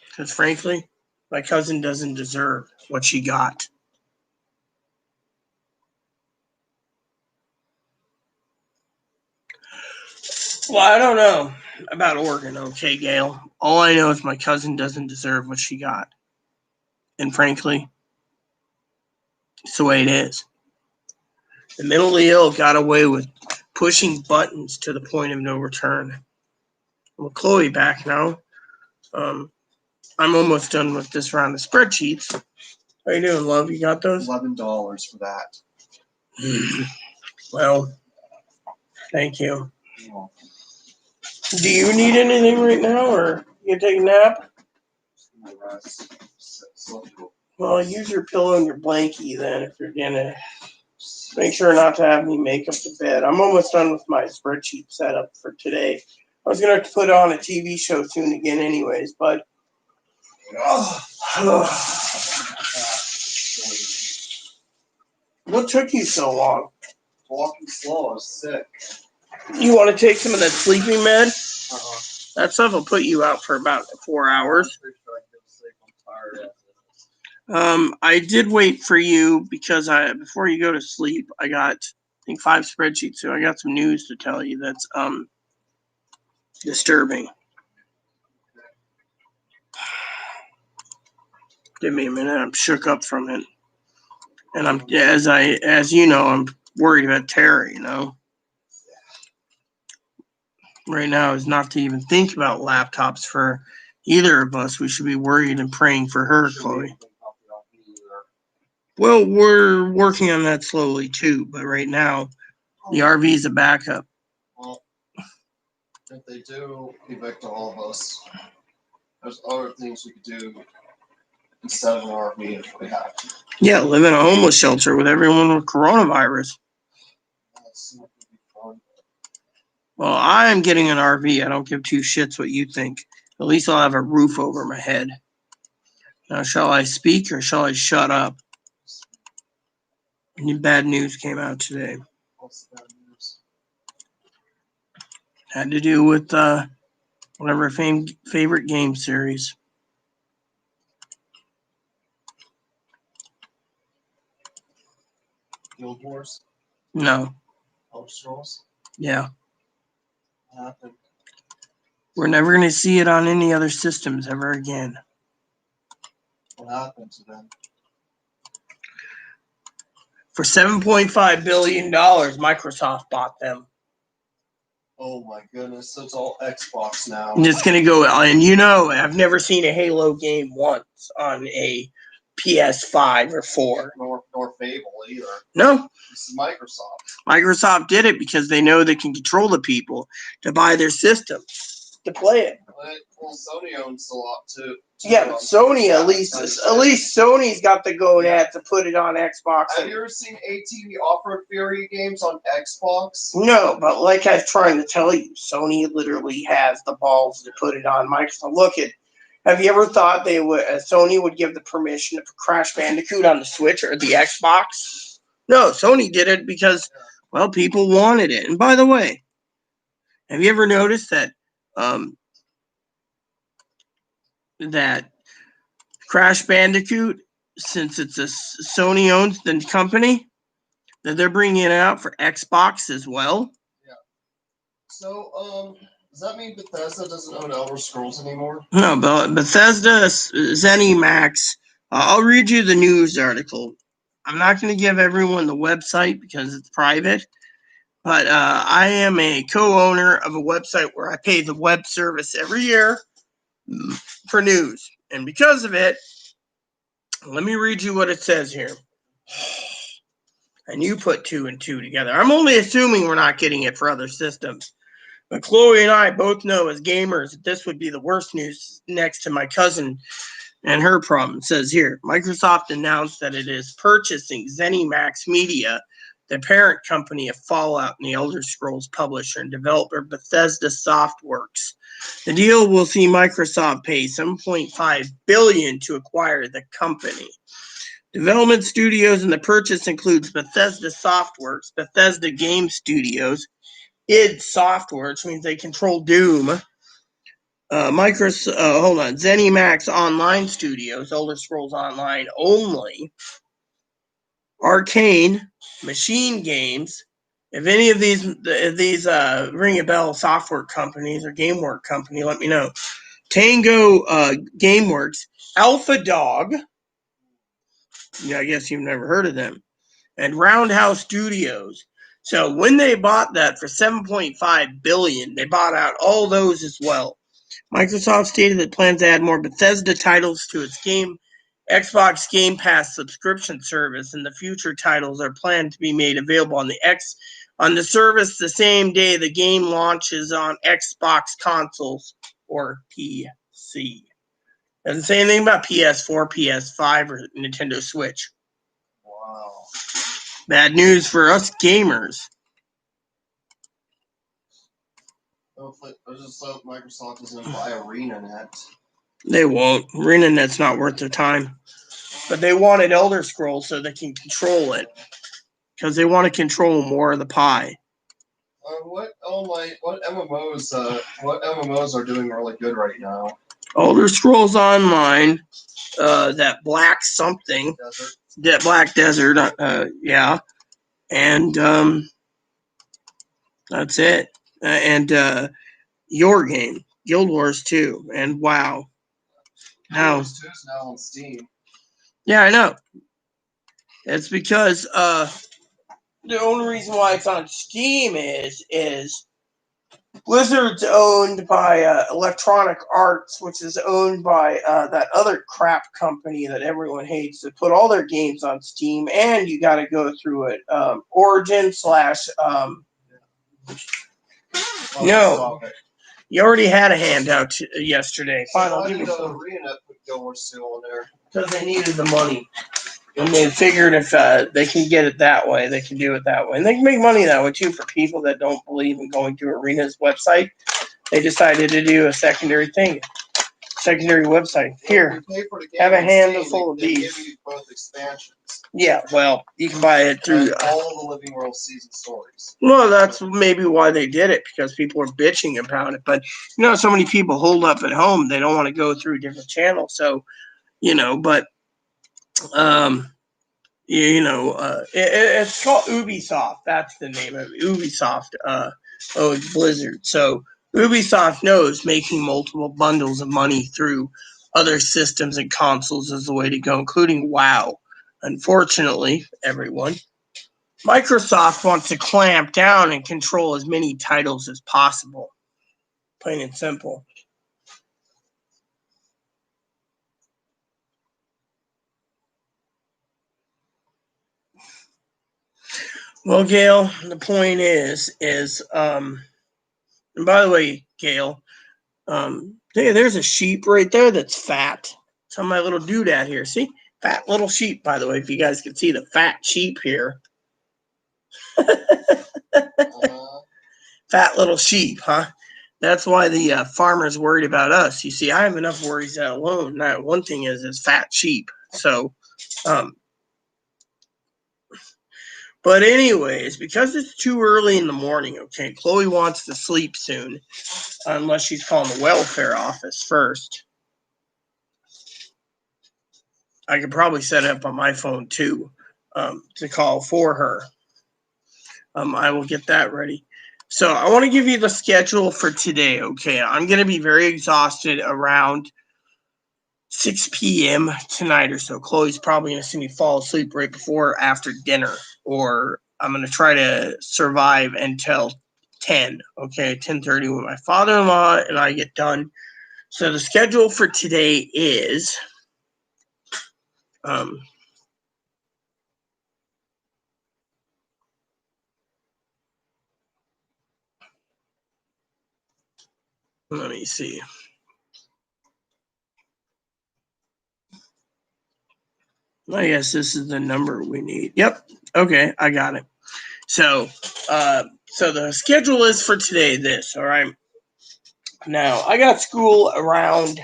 Because frankly, my cousin doesn't deserve what she got. Well, I don't know about Oregon, okay, Gail? All I know is my cousin doesn't deserve what she got. And frankly, it's the way it is. The mentally ill got away with pushing buttons to the point of no return. Well, Chloe back now. I'm almost done with this round of spreadsheets. How you doing, love? You got those? $11 for that. Well, thank you. Do you need anything right now, or you take a nap? Well, use your pillow and your blankie then if you're gonna. Make sure not to have me make up the bed. I'm almost done with my spreadsheet setup for today. I was gonna have to put on a TV show soon again, anyways. But what took you so long? Walking slow. I was sick. You want to take some of that sleeping med? That stuff will put you out for about 4 hours. I did wait for you because before you go to sleep, I got I think 5 spreadsheets, so I got some news to tell you that's disturbing. Give me a minute. I'm shook up from it, and I'm as you know, I'm worried about Tara. You know, right now is not to even think about laptops for either of us. We should be worried and praying for her, Chloe. Well, we're working on that slowly too, but right now, the RV is a backup. Well, if they do evict all of us, there's other things we could do instead of an RV if we have to. Yeah, live in a homeless shelter with everyone with coronavirus. That's not gonna be fun. Well, I am getting an RV. I don't give two shits what you think. At least I'll have a roof over my head. Now, shall I speak or shall I shut up? Any bad news came out today. What's the bad news? Had to do with whatever favorite game series. Guild Wars? No. Elder Scrolls? Yeah. What happened? We're never going to see it on any other systems ever again. What happened to them? For $7.5 billion, Microsoft bought them. Oh my goodness, so it's all Xbox now. And it's going to go, and you know, I've never seen a Halo game once on a PS5 or 4. Nor Fable either. No. This is Microsoft. Microsoft did it because they know they can control the people to buy their system to play it. Well, Sony owns a lot too. Yeah, but Sony at least Sony's got the go-ahead to put it on Xbox. Have you ever seen ATV Off-Road Fury games on Xbox? No, but like I was trying to tell you, Sony literally has the balls to put it on Microsoft. Look at. Have you ever thought Sony would give the permission to put Crash Bandicoot on the Switch or the Xbox? No, Sony did it because, well, people wanted it. And by the way, have you ever noticed that that Crash Bandicoot, since it's a Sony-owned company, that they're bringing it out for Xbox as well? Yeah. So, does that mean Bethesda doesn't own Elder Scrolls anymore? No, but Bethesda, ZeniMax. I'll read you the news article. I'm not going to give everyone the website because it's private, but I am a co-owner of a website where I pay the web service every year for news. And because of it, let me read you what it says here. And you put 2 and 2 together. I'm only assuming we're not getting it for other systems. But Chloe and I both know as gamers that this would be the worst news next to my cousin and her problem. It says here, Microsoft announced that it is purchasing ZeniMax Media, the parent company of Fallout and the Elder Scrolls publisher and developer Bethesda Softworks. The deal will see Microsoft pay $7.5 billion to acquire the company. Development studios in the purchase includes Bethesda Softworks, Bethesda Game Studios, id Software, which means they control Doom. ZeniMax Online Studios, Elder Scrolls Online only. Arcane, Machine Games. If any of these ring a bell software companies or GameWorks company, let me know. Tango GameWorks, Alpha Dog. Yeah, I guess you've never heard of them. And Roundhouse Studios. So when they bought that for $7.5 billion, they bought out all those as well. Microsoft stated it plans to add more Bethesda titles to its Xbox Game Pass subscription service, and the future titles are planned to be made available on the service the same day the game launches on Xbox consoles or PC. Doesn't say anything about PS4, PS5, or Nintendo Switch. Wow. Bad news for us gamers. Hopefully, I just hope Microsoft doesn't buy ArenaNet. They won't. ArenaNet's not worth their time. But they wanted Elder Scrolls so they can control it. Because they want to control more of the pie. What MMOs are doing really good right now? Elder Scrolls Online, that Black something, Desert. that Black Desert, yeah, and that's it. And your game, Guild Wars 2, and WoW. Guild Wars 2 is now on Steam. Yeah, I know. It's because the only reason why it's on Steam is Blizzard's owned by Electronic Arts, which is owned by that other crap company that everyone hates that put all their games on Steam, and you got to go through it. Origin slash. No, you already had a handout yesterday. Fine, I'll give you some. Arena put Guild Wars 2 on there? Because they needed the money. And they figured if they can get it that way, they can do it that way. And they can make money that way, too, for people that don't believe in going to Arena's website. They decided to do a secondary thing. Secondary website. Here, have a handful of these. They give you both expansions. Yeah, well, you can buy it through... all the Living World season stories. Well, that's maybe why they did it, because people are bitching about it. But, so many people hold up at home. They don't want to go through different channels. So, but... it's called Ubisoft. That's the name of it. Ubisoft owns Blizzard. So Ubisoft knows making multiple bundles of money through other systems and consoles is the way to go, including WoW. Unfortunately, everyone, Microsoft wants to clamp down and control as many titles as possible. Plain and simple. Well, Gail, the point is, and by the way, Gail, hey, there's a sheep right there that's fat. It's on my little doodad here. See? Fat little sheep, by the way, if you guys can see the fat sheep here. Fat little sheep, huh? That's why the farmer's worried about us. You see, I have enough worries alone. Now, one thing is fat sheep. So, but anyways, because it's too early in the morning, okay, Chloe wants to sleep soon, unless she's calling the welfare office first. I could probably set it up on my phone too, to call for her. I will get that ready. So I want to give you the schedule for today, okay? I'm going to be very exhausted around 6 p.m. tonight or so. Chloe's probably going to see me fall asleep right before or after dinner, or I'm going to try to survive until 10, okay, 10:30 when my father-in-law and I get done. So the schedule for today is, let me see. I guess this is the number we need. Yep. Okay, I got it. So the schedule is for today this, all right? Now, I got school around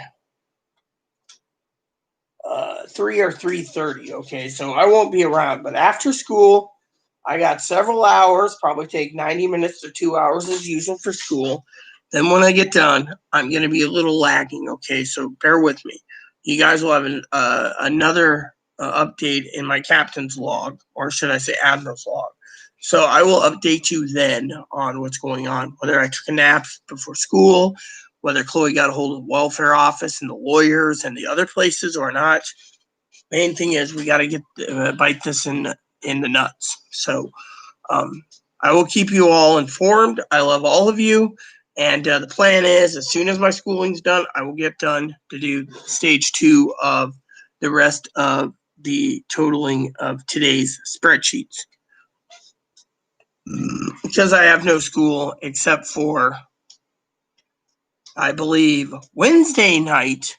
3 or 3:30, okay? So I won't be around, but after school, I got several hours, probably take 90 minutes to 2 hours as usual for school. Then when I get done, I'm going to be a little lagging, okay? So bear with me. You guys will have another update in my captain's log, or should I say Admiral's log. So I will update you then on what's going on, whether I took a nap before school, whether Chloe got a hold of the welfare office and the lawyers and the other places or not. Main thing is we got to get bite this in the nuts. So I will keep you all informed. I love all of you. And the plan is, as soon as my schooling's done, I will get done to do stage 2 of the rest of the totaling of today's spreadsheets. Because I have no school except for, I believe, Wednesday night.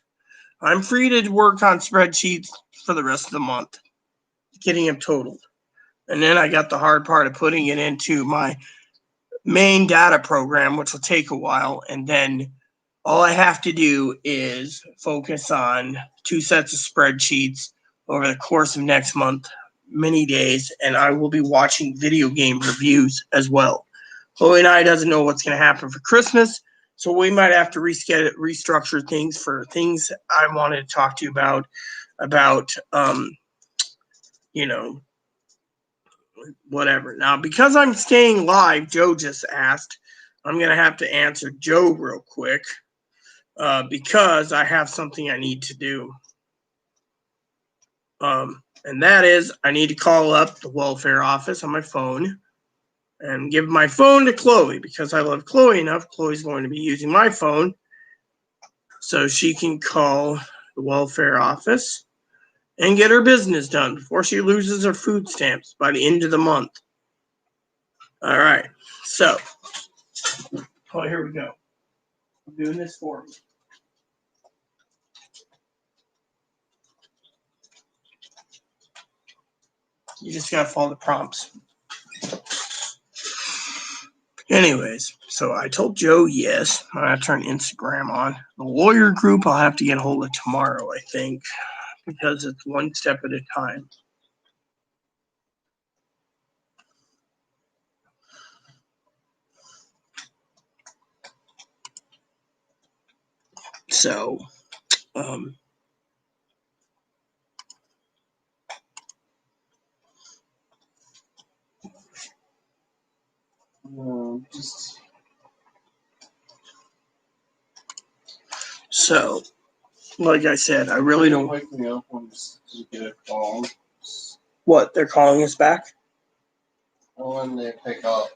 I'm free to work on spreadsheets for the rest of the month, getting them totaled. And then I got the hard part of putting it into my main data program, which will take a while. And then all I have to do is focus on 2 sets of spreadsheets over the course of next month, many days, and I will be watching video game reviews as well. Chloe and I doesn't know what's going to happen for Christmas, so we might have to restructure things for things I wanted to talk to you about you know, whatever. Now, because I'm staying live, Joe just asked, I'm going to have to answer Joe real quick because I have something I need to do. And that is, I need to call up the welfare office on my phone and give my phone to Chloe because I love Chloe enough. Chloe's going to be using my phone so she can call the welfare office and get her business done before she loses her food stamps by the end of the month. All right. So, here we go. I'm doing this for me. You just got to follow the prompts. Anyways, so I told Joe yes. I'm going to turn Instagram on. The lawyer group I'll have to get a hold of tomorrow, I think, because it's one step at a time. So, so, like I said, I really don't. Wake me up when you get a call. What, they're calling us back? When they pick up.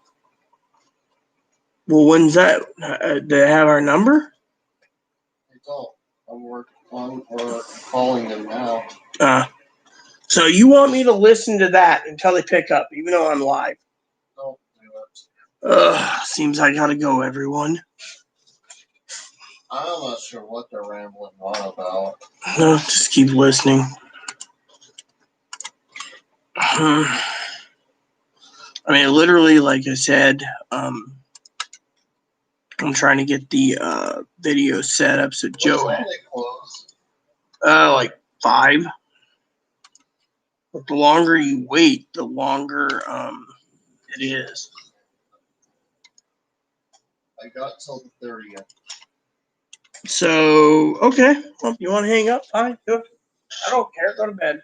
Well, when's that? Do they have our number? They don't. We're calling them now. So you want me to listen to that until they pick up, even though I'm live? Don't do it. Seems I gotta go, everyone. I'm not sure what they're rambling on about. Just keep listening. I mean, literally, like I said, I'm trying to get the video set up so Joe. What time they close? Like 5. But the longer you wait, the longer it is. I got till the 30th. So, okay. Well, you want to hang up? Fine. Go. I don't care. Go to bed.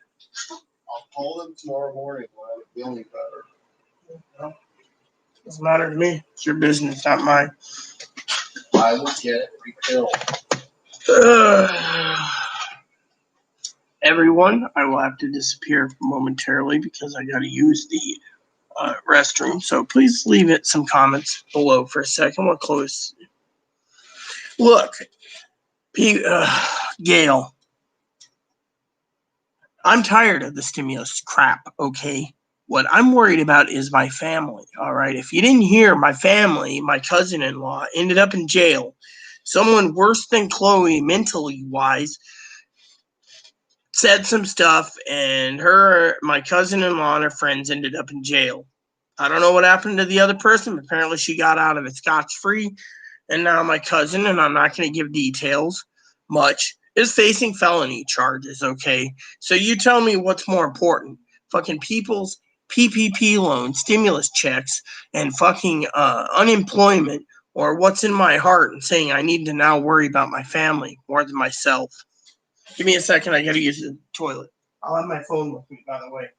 I'll call them tomorrow morning when I'm feeling better. Well, doesn't matter to me. It's your business, not mine. I will get it refilled. Everyone, I will have to disappear momentarily because I got to use the restroom. So please leave it some comments below for a second. We'll close. Look, Gail, I'm tired of the stimulus crap, okay? What I'm worried about is my family, all right? If you didn't hear, my family, my cousin-in-law, ended up in jail. Someone worse than Chloe, mentally wise, said some stuff, and my cousin-in-law and her friends ended up in jail. I don't know what happened to the other person, but apparently she got out of it scotch-free. And now my cousin, and I'm not going to give details much, is facing felony charges, okay? So you tell me what's more important. Fucking people's PPP loans, stimulus checks, and fucking unemployment, or what's in my heart and saying I need to now worry about my family more than myself. Give me a second. I got to use the toilet. I'll have my phone with me, by the way.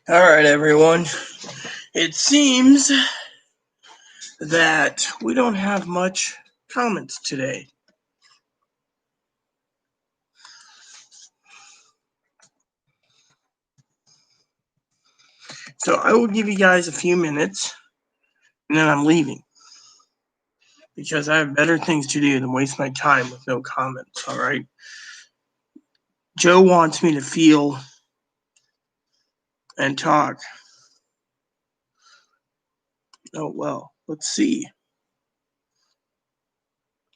All right, everyone. It seems that we don't have much comments today. So I will give you guys a few minutes, and then I'm leaving. Because I have better things to do than waste my time with no comments, all right? Joe wants me to feel and talk. Oh, well, let's see.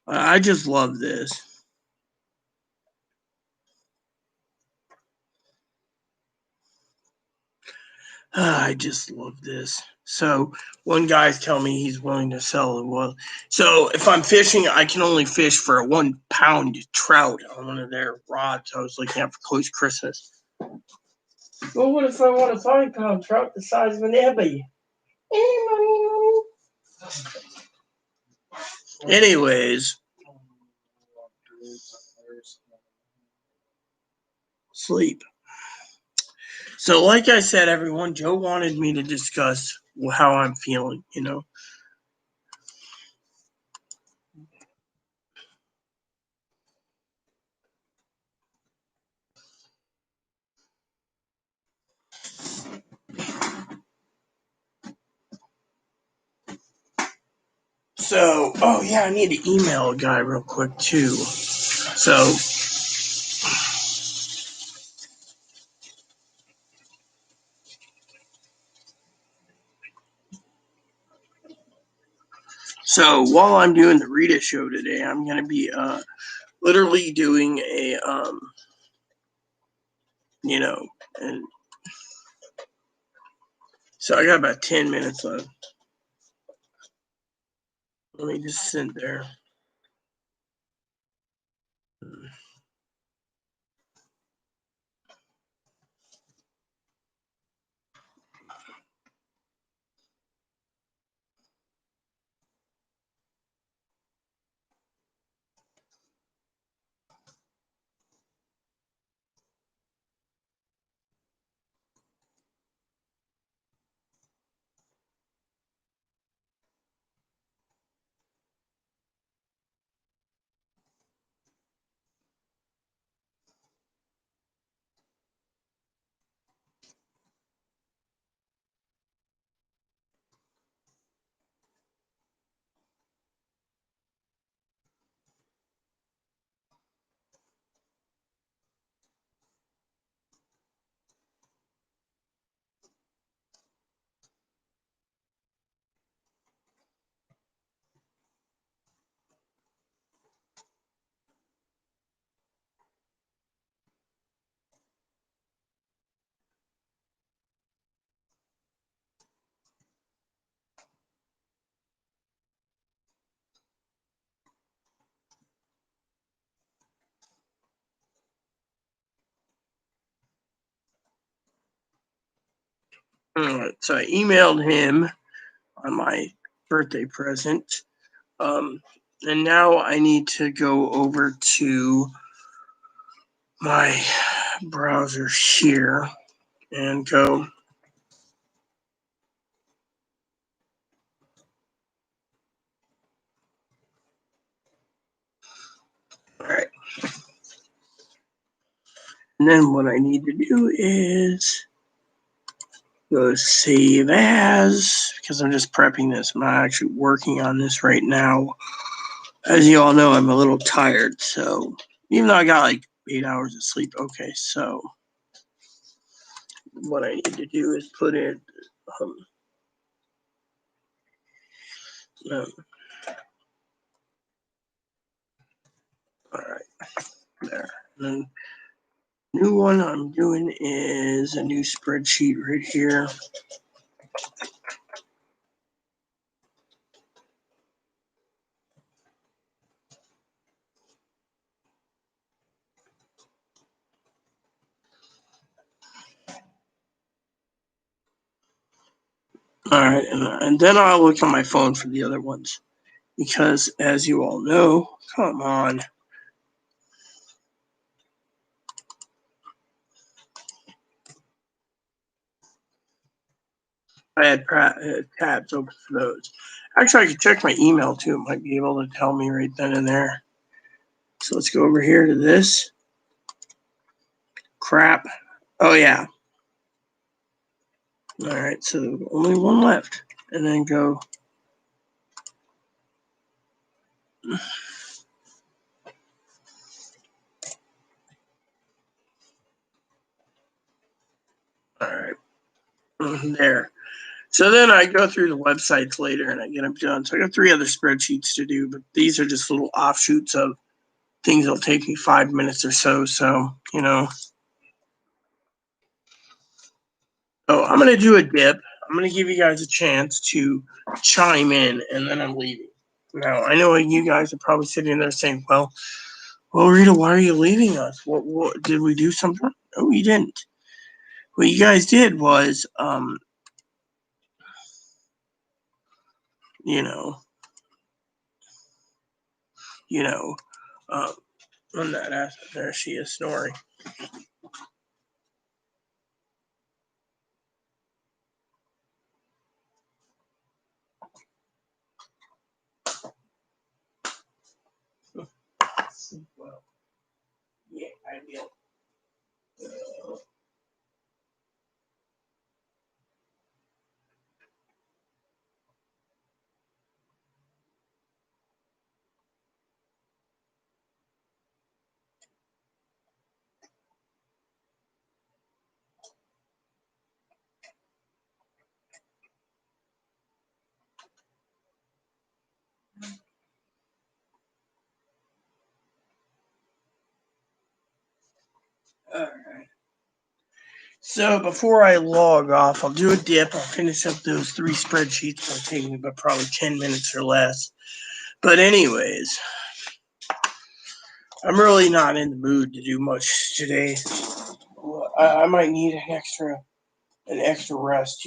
I just love this. I just love this. So one guy's telling me he's willing to sell it. Well, so if I'm fishing, I can only fish for a 1 pound trout on one of their rods I was looking at for close Christmas. Well, what if I want a 5 pound trout the size of an ebby? Anyways, sleep. So, like I said, everyone, Joe wanted me to discuss how I'm feeling, you know. So, oh yeah, I need to email a guy real quick too. So while I'm doing the Rita show today, I'm gonna be literally doing a you know, and so I got about 10 minutes left. Let me just sit there. All right, so I emailed him on my birthday present. And now I need to go over to my browser here and go. All right. And then what I need to do is go save as, because I'm just prepping this. I'm not actually working on this right now. As you all know, I'm a little tired. So even though I got like 8 hours of sleep. Okay, so what I need to do is put in um, um, all right, there. And then new one I'm doing is a new spreadsheet right here. All right, and then I'll look on my phone for the other ones because, as you all know, come on, I had tabs open for those. Actually, I could check my email too. It might be able to tell me right then and there. So let's go over here to this. Crap. Oh, yeah. All right, so only one left. And then go. All right, there. So then I go through the websites later and I get them done. So I got 3 other spreadsheets to do, but these are just little offshoots of things that'll take me 5 minutes or so. So, I'm going to do a dip. I'm going to give you guys a chance to chime in, and then I'm leaving. Now, I know you guys are probably sitting there saying, well, Rita, why are you leaving us? What did we do something? No, we didn't. What you guys did was, you know, you know, on that ass, there she is snoring. Well, yeah, I will. All right. So before I log off, I'll do a dip. I'll finish up those 3 spreadsheets. It'll take me about probably 10 minutes or less. But anyways, I'm really not in the mood to do much today. I might need an extra rest.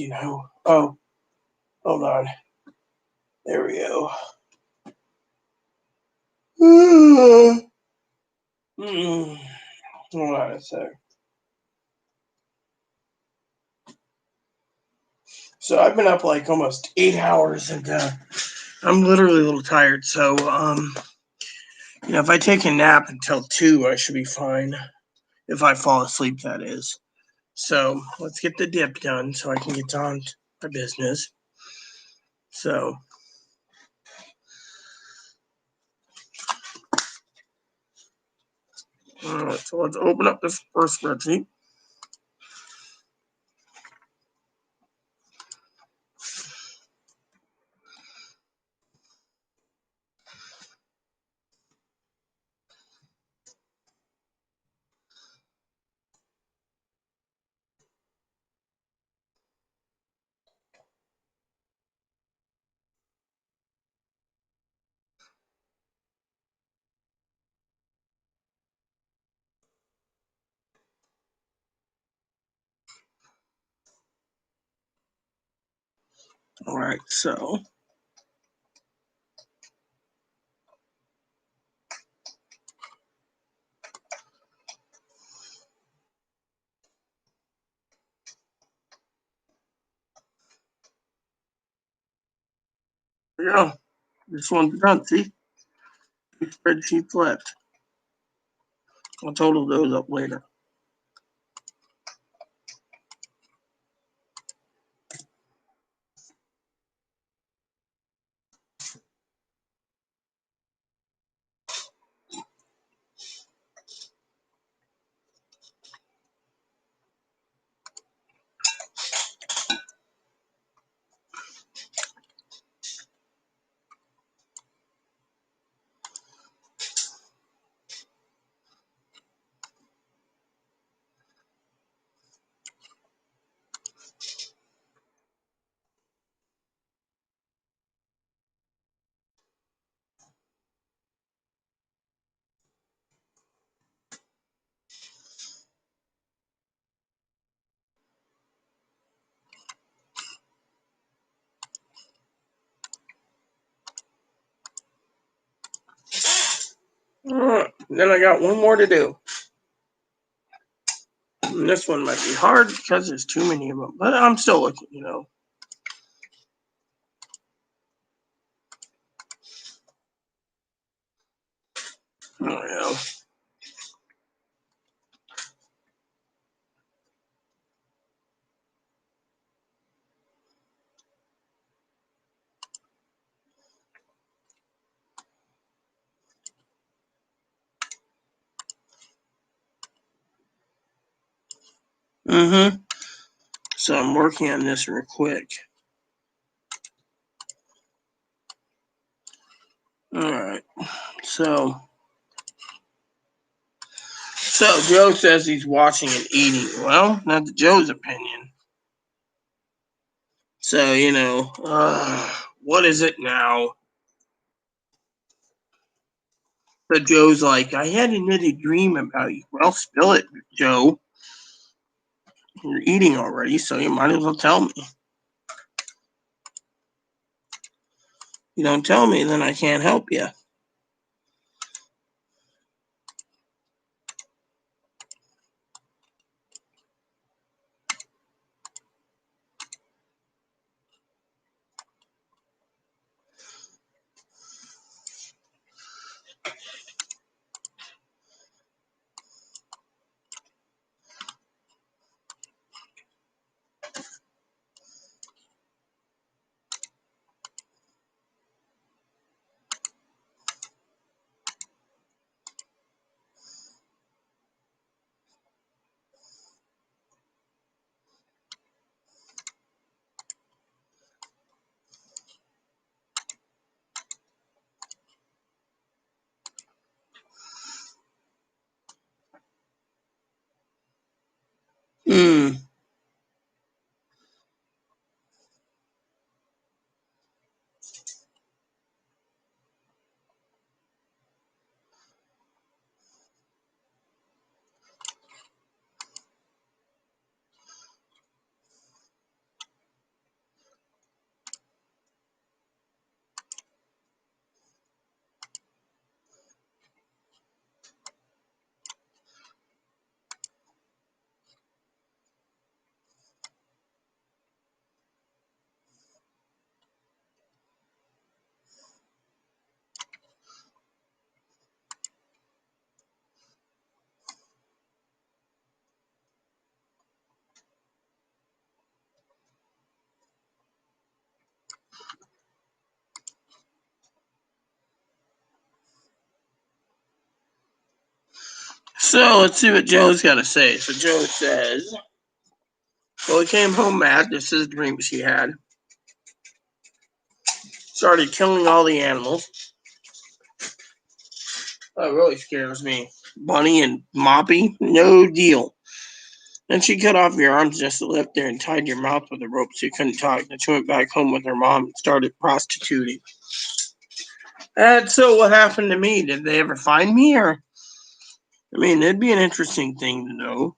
Oh, hold on. There we go. Hold on a sec. So I've been up like almost 8 hours, and I'm literally a little tired. So if I take a nap until 2, I should be fine. If I fall asleep, that is. So let's get the dip done so I can get on to my business. So. All right, so let's open up this first spreadsheet. All right, so there you go. This one's done. See, 2 spreadsheets left. I'll total those up later. All right, then I got one more to do. And this one might be hard because there's too many of them, but I'm still looking, you know. There we go. So I'm working on this real quick. All right. So Joe says he's watching and eating. Well, that's Joe's opinion. So, you know, what is it now? So Joe's like, I had another dream about you. Well, spill it, Joe. You're eating already, so you might as well tell me. You don't tell me, then I can't help you. Hmm. So let's see what Joe's got to say. So Joe says, well, he came home mad. This is a dream she had. Started killing all the animals. That really scares me. Bunny and Moppy, no deal. Then she cut off your arms just to lift there and tied your mouth with a rope so you couldn't talk. Then she went back home with her mom and started prostituting. And so what happened to me? Did they ever find me? Or, I mean, it'd be an interesting thing to know.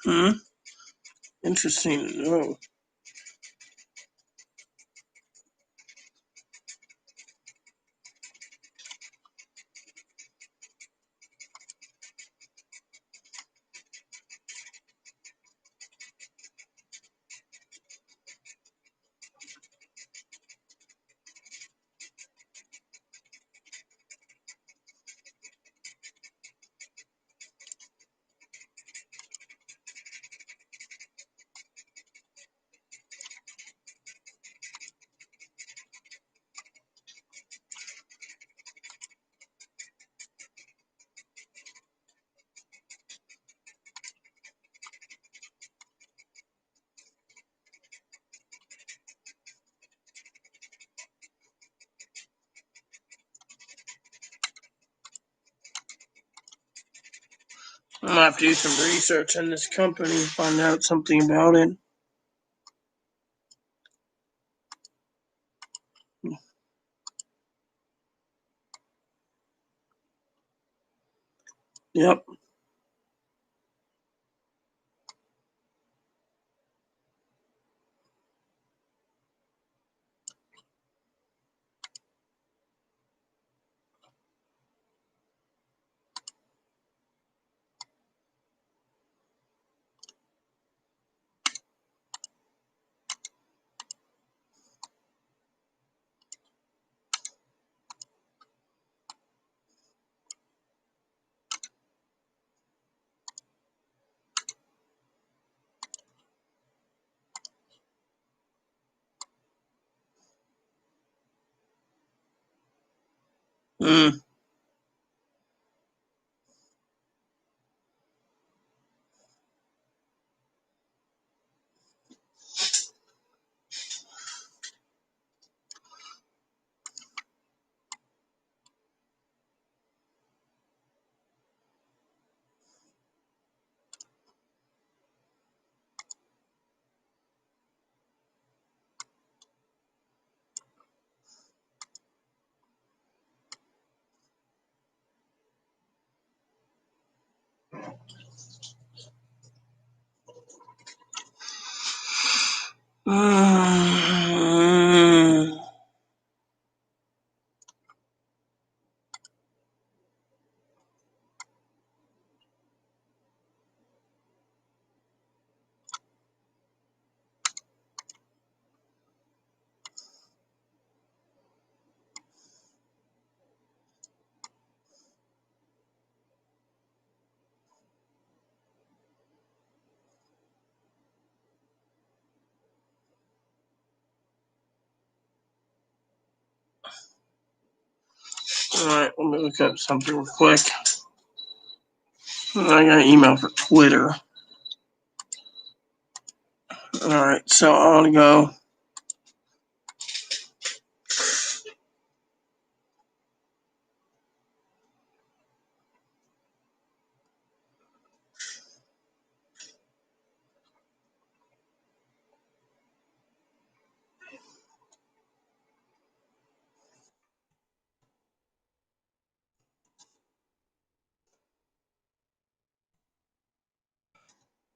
Hmm. Interesting to know. I'm gonna have to do some research on this company and find out something about it. Yep. Mm. Mm. Alright, let me look up something real quick. I got an email for Twitter. Alright, so I want to go.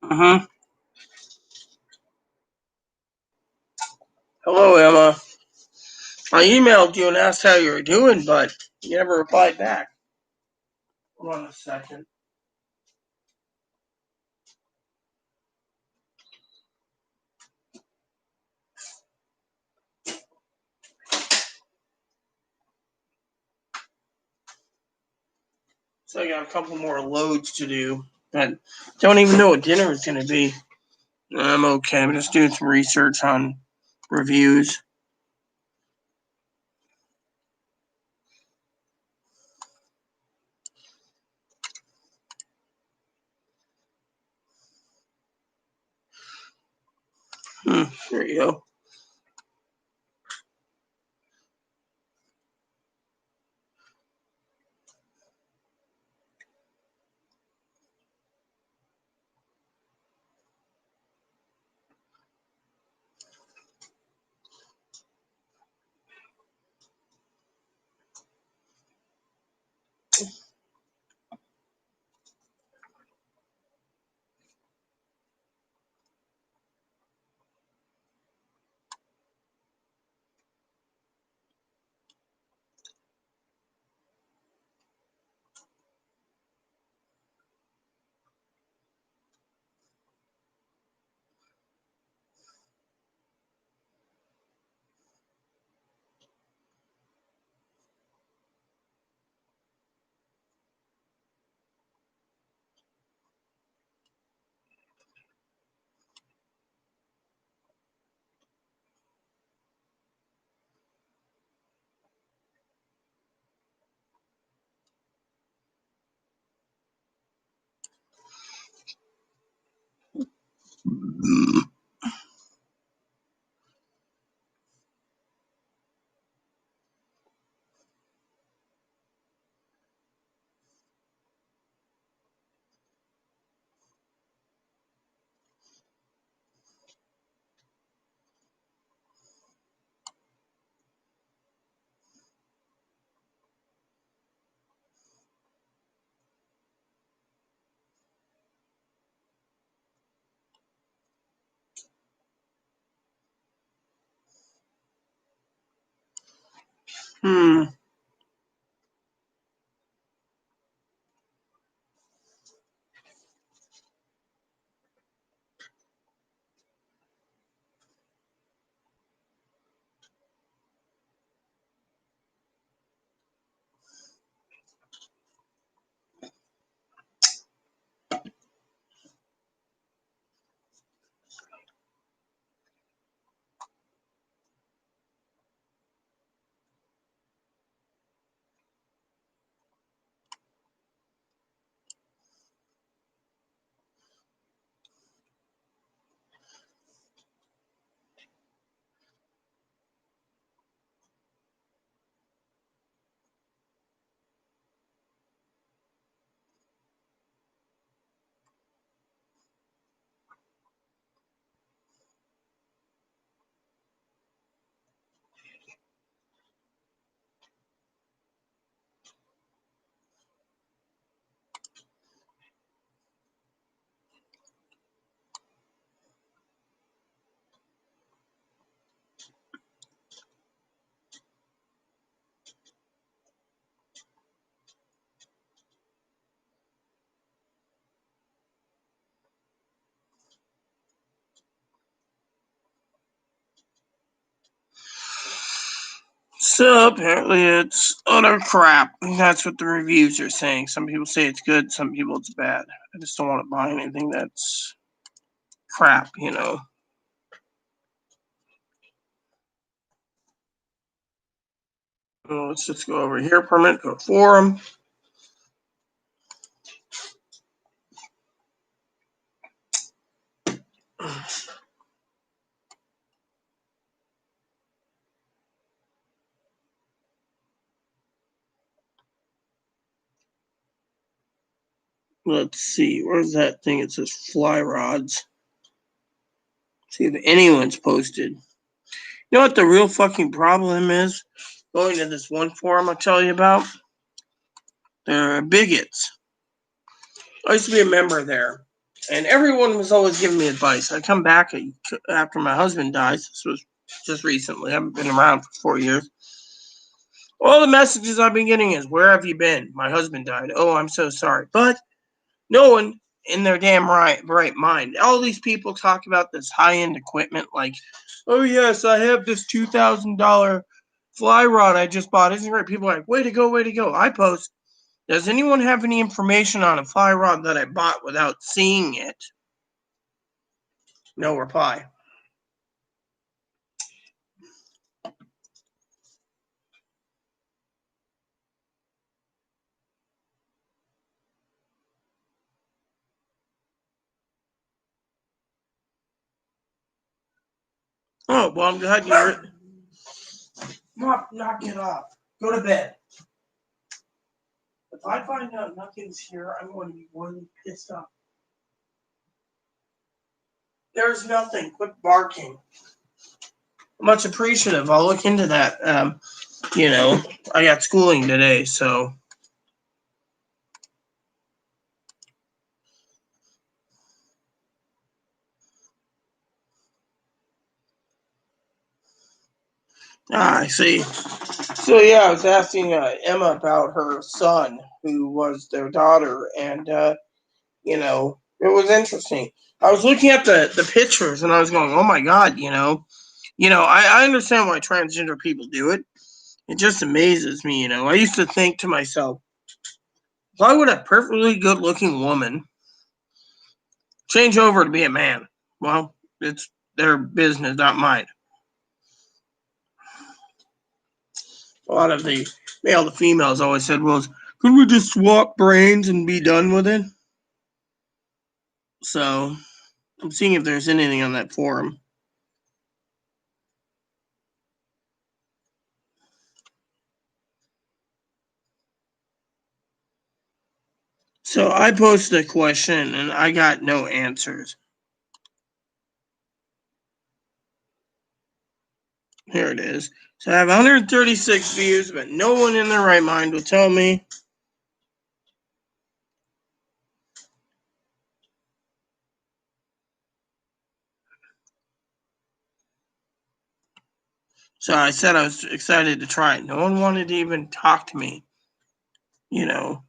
Mm-hmm. Hello, Emma. I emailed you and asked how you were doing, but you never replied back. Hold on a second. So I got a couple more loads to do. I don't even know what dinner is going to be. I'm okay. I'm just doing some research on reviews. There you go. Hmm. So apparently it's utter crap. That's what the reviews are saying. Some people say it's good, some people it's bad. I just don't want to buy anything that's crap, Well, let's just go over here for a minute, go to forum. Let's see, where's that thing? It says fly rods. See if anyone's posted. You know what the real fucking problem is? Going to this one forum I'll tell you about. They're bigots. I used to be a member there. And everyone was always giving me advice. I come back after my husband dies. This was just recently. I haven't been around for 4 years. All the messages I've been getting is, where have you been? My husband died. Oh, I'm so sorry. But no one in their damn right mind. All these people talk about this high-end equipment like, oh, yes, I have this $2,000 fly rod I just bought. Isn't it great? People are like, way to go, way to go. I post, does anyone have any information on a fly rod that I bought without seeing it? No reply. Oh, well, I'm glad you're. Knock it off. Go to bed. If I find out nothing's here, I'm going to be really pissed off. There's nothing. Quit barking. Much appreciative. I'll look into that. I got schooling today, so. I see. So yeah, I was asking Emma about her son, who was their daughter, and it was interesting. I was looking at the pictures, and I was going, "Oh my God!" I understand why transgender people do it. It just amazes me. I used to think to myself, why would a perfectly good-looking woman change over to be a man? Well, it's their business, not mine. A lot of the male to females always said, well, couldn't we just swap brains and be done with it? So I'm seeing if there's anything on that forum. So I posted a question and I got no answers. Here it is. So I have 136 views, but no one in their right mind will tell me. So I said I was excited to try it. No one wanted to even talk to me, you know,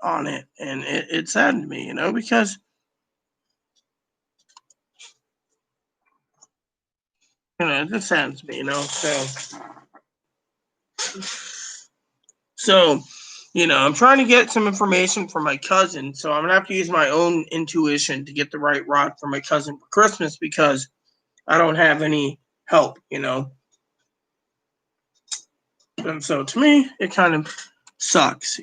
on it. And it saddened me, because, it just saddens me, So, I'm trying to get some information from my cousin. So I'm going to have to use my own intuition to get the right rod for my cousin for Christmas because I don't have any help, And so to me, it kind of sucks,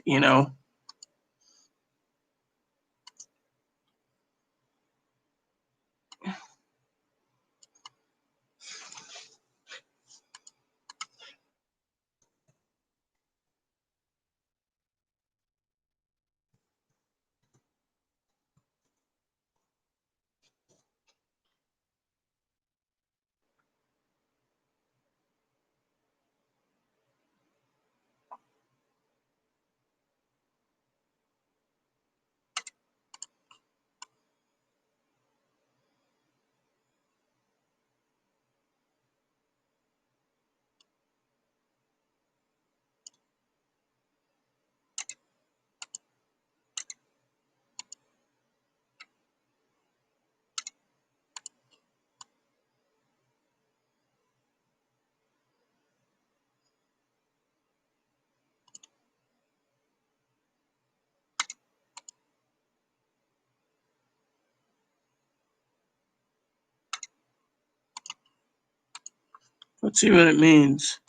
Let's see what it means.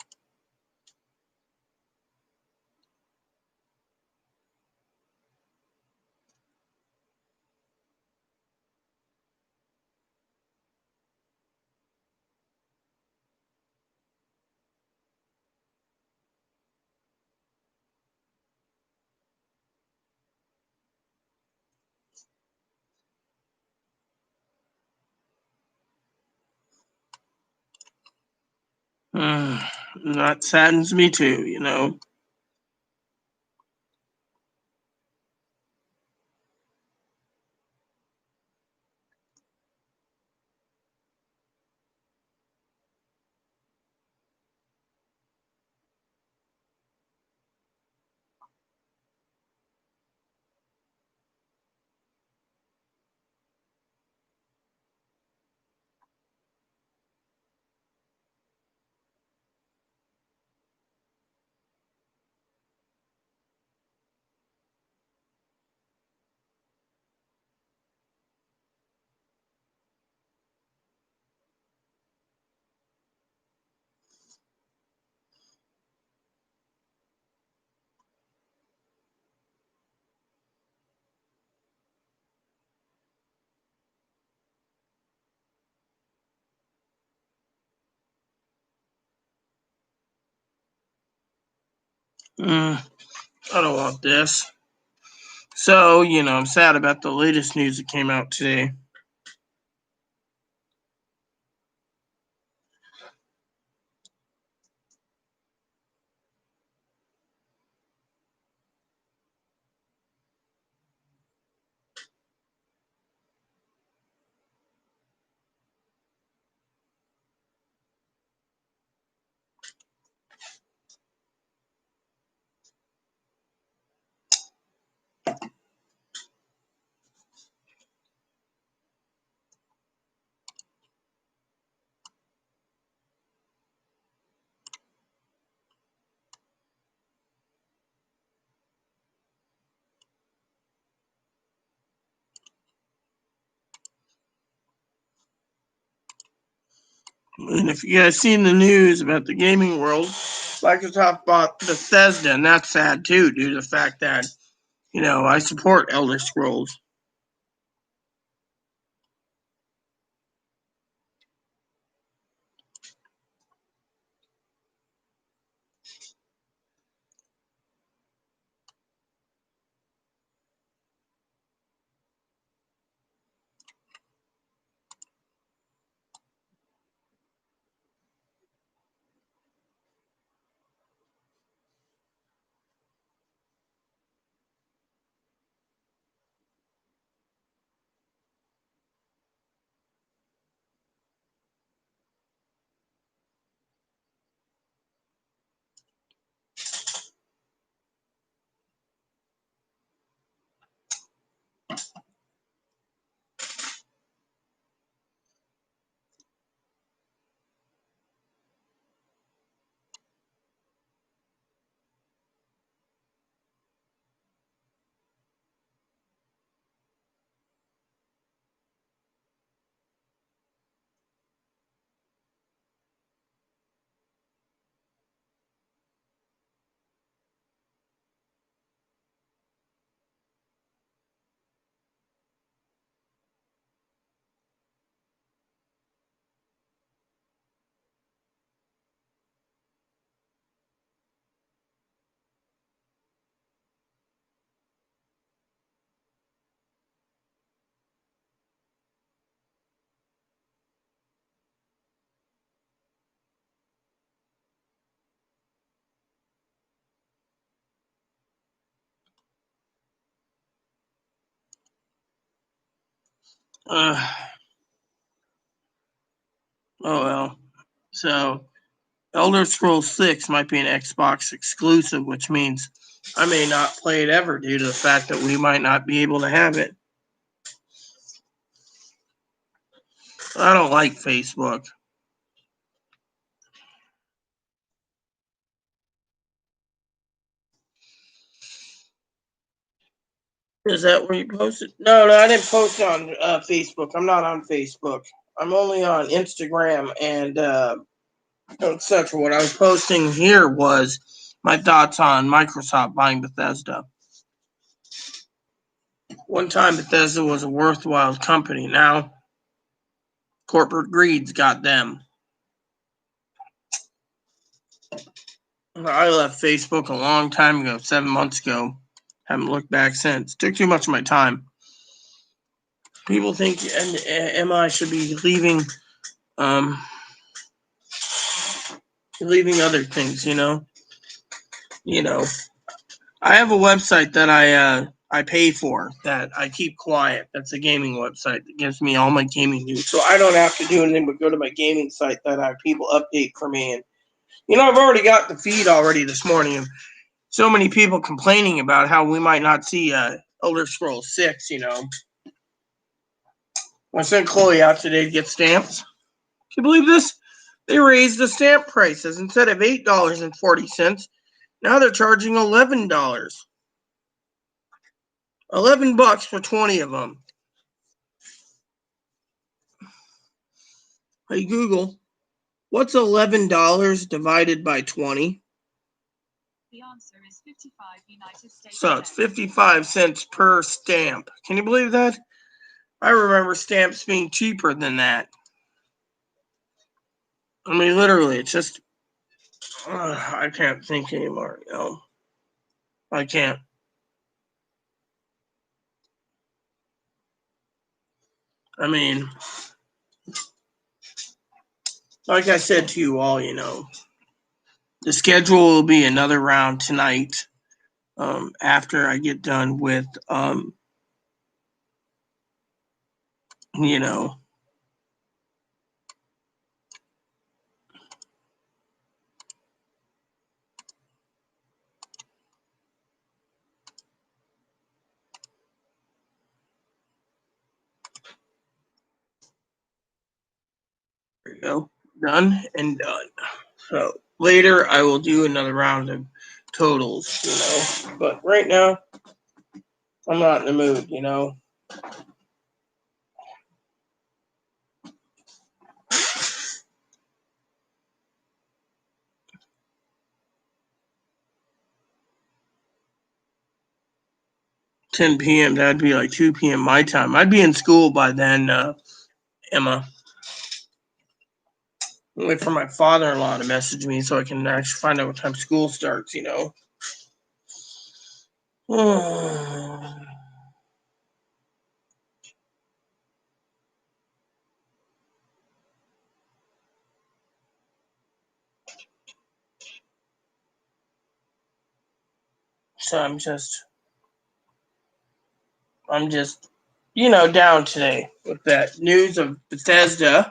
That saddens me too. I don't want this. So, I'm sad about the latest news that came out today. And if you guys seen the news about the gaming world, Microsoft bought Bethesda, and that's sad too, due to the fact that I support Elder Scrolls. Uh, oh well. So Elder Scrolls 6 might be an Xbox exclusive, which means I may not play it ever due to the fact that we might not be able to have it. I don't like Facebook. Is that where you posted? No, I didn't post on Facebook. I'm not on Facebook. I'm only on Instagram and etc. What I was posting here was my thoughts on Microsoft buying Bethesda. One time, Bethesda was a worthwhile company. Now, corporate greed's got them. I left Facebook a long time ago, 7 months ago. Haven't looked back since. Took too much of my time. People think MI should be um, leaving other things. I have a website that I pay for that I keep quiet. That's a gaming website that gives me all my gaming news, so I don't have to do anything but go to my gaming site that I have people update for me. And I've already got the feed already this morning of so many people complaining about how we might not see Elder Scrolls 6. I sent Chloe out today to get stamps. Can you believe this? They raised the stamp prices. Instead of $8.40, now they're charging $11. $11 for 20 of them. Hey Google, what's $11 divided by 20? The answer is 55 United States. So it's 55 cents per stamp. Can you believe that? I remember stamps being cheaper than that. I mean, literally, it's just I can't think anymore. I can't. I mean, like I said to you all, the schedule will be another round tonight. After I get done with, you know, there you go, done and done. So later I will do another round of totals, But right now, I'm not in the mood. 10 p.m. That'd be like 2 p.m. my time. I'd be in school by then, Emma. Wait for my father-in-law to message me so I can actually find out what time school starts, So I'm just, down today with that news of Bethesda.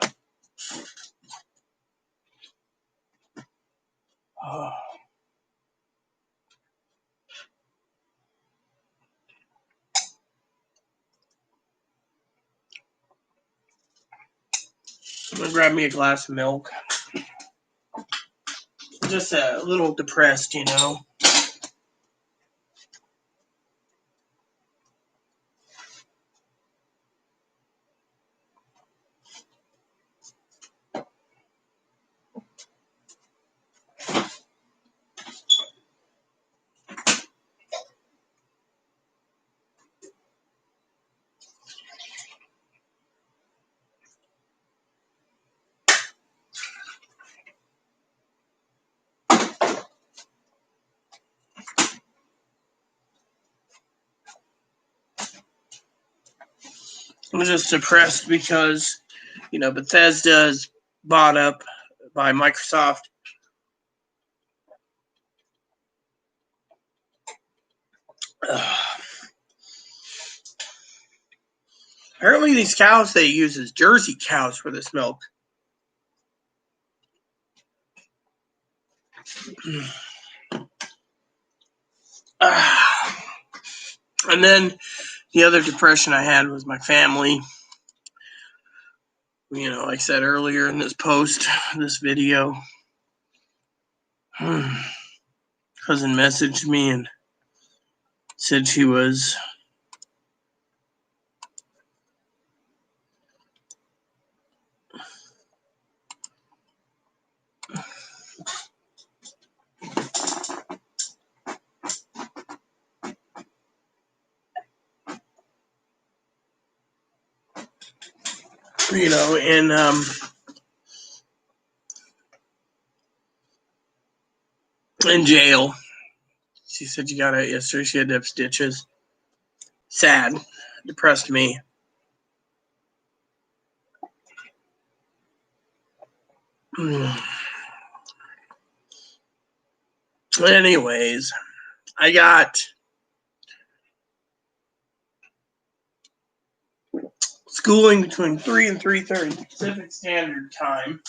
I'm gonna grab me a glass of milk. Just a little depressed, I'm just depressed because, Bethesda is bought up by Microsoft. Apparently these cows they use is Jersey cows for this milk. And then the other depression I had was my family. Like I said earlier in this video, cousin messaged me and said she was in jail. She said she got out yesterday. She had to have stitches. Sad. Depressed me. Anyways, I got schooling between 3 and 3:30 Pacific Standard Time.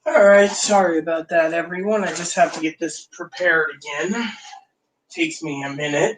Alright, sorry about that, everyone. I just have to get this prepared again. Takes me a minute.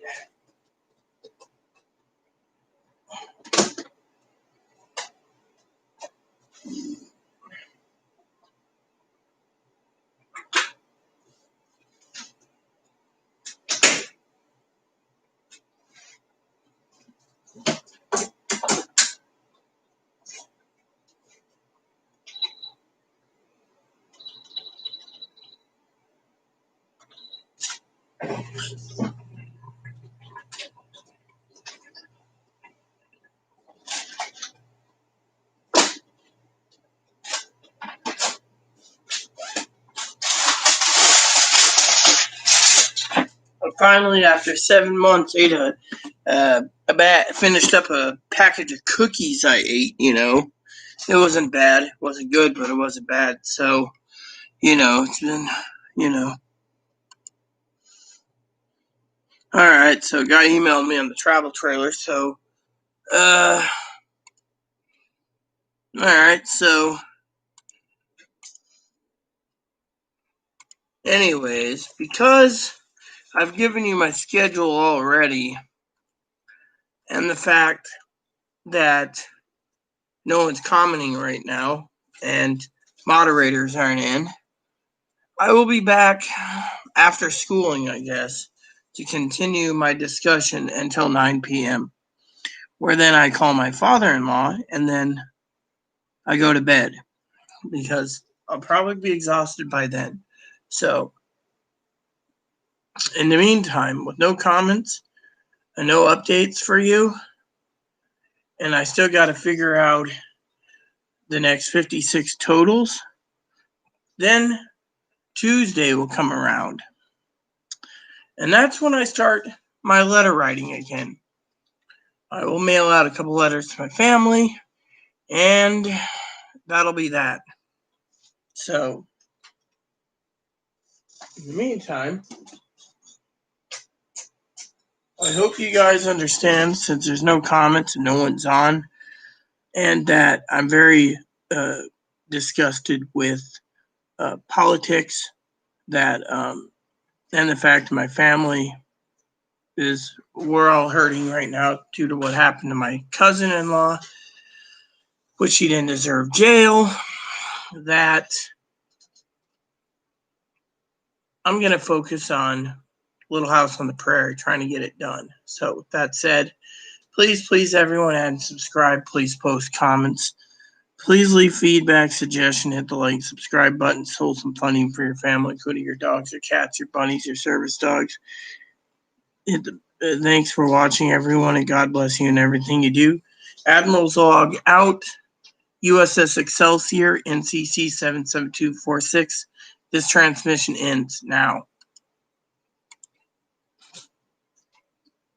Finally, after 7 months, ate finished up a package of cookies I ate, It wasn't bad. It wasn't good, but it wasn't bad. So, it's been, you know. Alright, so a guy emailed me on the travel trailer, so, alright, so, anyways, because I've given you my schedule already, and the fact that no one's commenting right now, and moderators aren't in, I will be back after schooling, I guess, to continue my discussion until 9 p.m., where then I call my father-in-law, and then I go to bed, because I'll probably be exhausted by then. So, in the meantime, with no comments and no updates for you, and I still got to figure out the next 56 totals, then Tuesday will come around. And that's when I start my letter writing again. I will mail out a couple letters to my family, and that'll be that. So, in the meantime, I hope you guys understand, since there's no comments and no one's on, and that I'm very disgusted with politics, that and the fact my family we're all hurting right now due to what happened to my cousin-in-law, which she didn't deserve jail, that I'm going to focus on Little House on the Prairie, trying to get it done. So with that said, please, everyone, add and subscribe. Please post comments. Please leave feedback, suggestion, hit the like, subscribe button, hold some funding for your family, including your dogs, your cats, your bunnies, your service dogs. Thanks for watching, everyone, and God bless you in everything you do. Admiral's log out. USS Excelsior, NCC 77246. This transmission ends now.